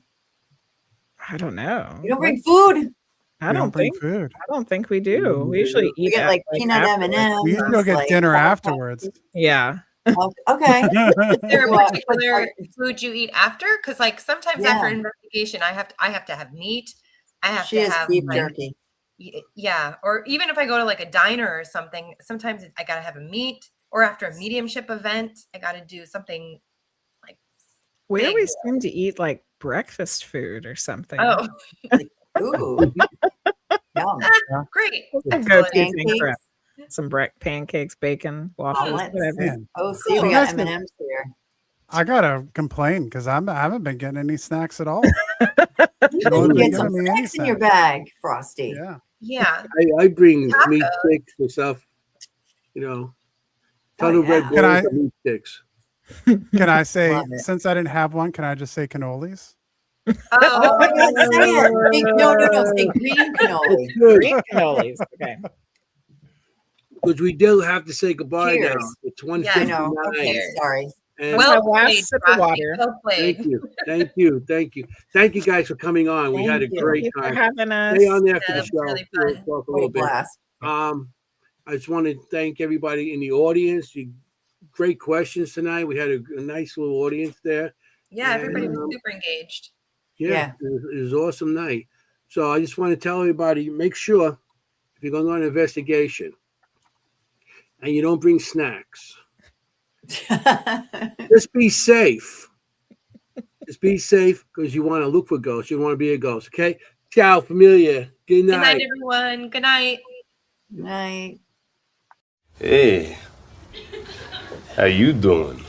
I don't know. You don't bring food. I we don't bring think food. I don't think we do. We usually You eat get like peanut afterwards. M&Ms. We usually go get like dinner Sour Patch afterwards. Yeah. Okay. Is there a Well, particular food you eat after? Because like sometimes Yeah. after investigation, I have to have meat. I have She to has have beef like, jerky. yeah, or even if I go to like a diner or something, sometimes I gotta have a meat. Or after a mediumship event, I gotta do something like We big. always seem to eat like breakfast food or something. Oh, Ooh. Yum. great. That's a Excellent. go-to thing for Pancakes. some pancakes, bacon, waffles, let's- whatever. Man, Oh, see, we Cool. got That's good. M&Ms here. I gotta complain because I haven't been getting any snacks at all. You No can one's get giving some me any snacks in your snacks. bag, Frosty. Yeah. Yeah. I bring Tacos. meat sticks and stuff. Ton Oh, of red yeah. Can I- balls of meat sticks. Can I say, Love it. since I didn't have one, can I just say cannolis? Oh my God, say it. No, say green cannoli. Green cannolis. Okay. Because we do have to say goodbye now. Cheers. It's I 1:59. know. Okay, sorry. And Well, Well my last played, sip of Frosty. water. Well played. thank you. Thank you guys for coming on. We had a Thank you. great Thank you for time. having us. Stay on there for Yeah, the that was show. really We'll fun. talk a What little a bit. blast. I just want to thank everybody in the audience. Great questions tonight. We had a nice little audience there. Yeah, everybody was And, super engaged. Yeah. It was an awesome night. So I just want to tell everybody, make sure if you're going to go on an investigation and you don't bring snacks, just be safe. Just be safe because you want to look for ghosts. You don't want to be a ghost. Okay. Ciao, familia. Good Good night. night, everyone. Good night. Night. Hey, how you doing?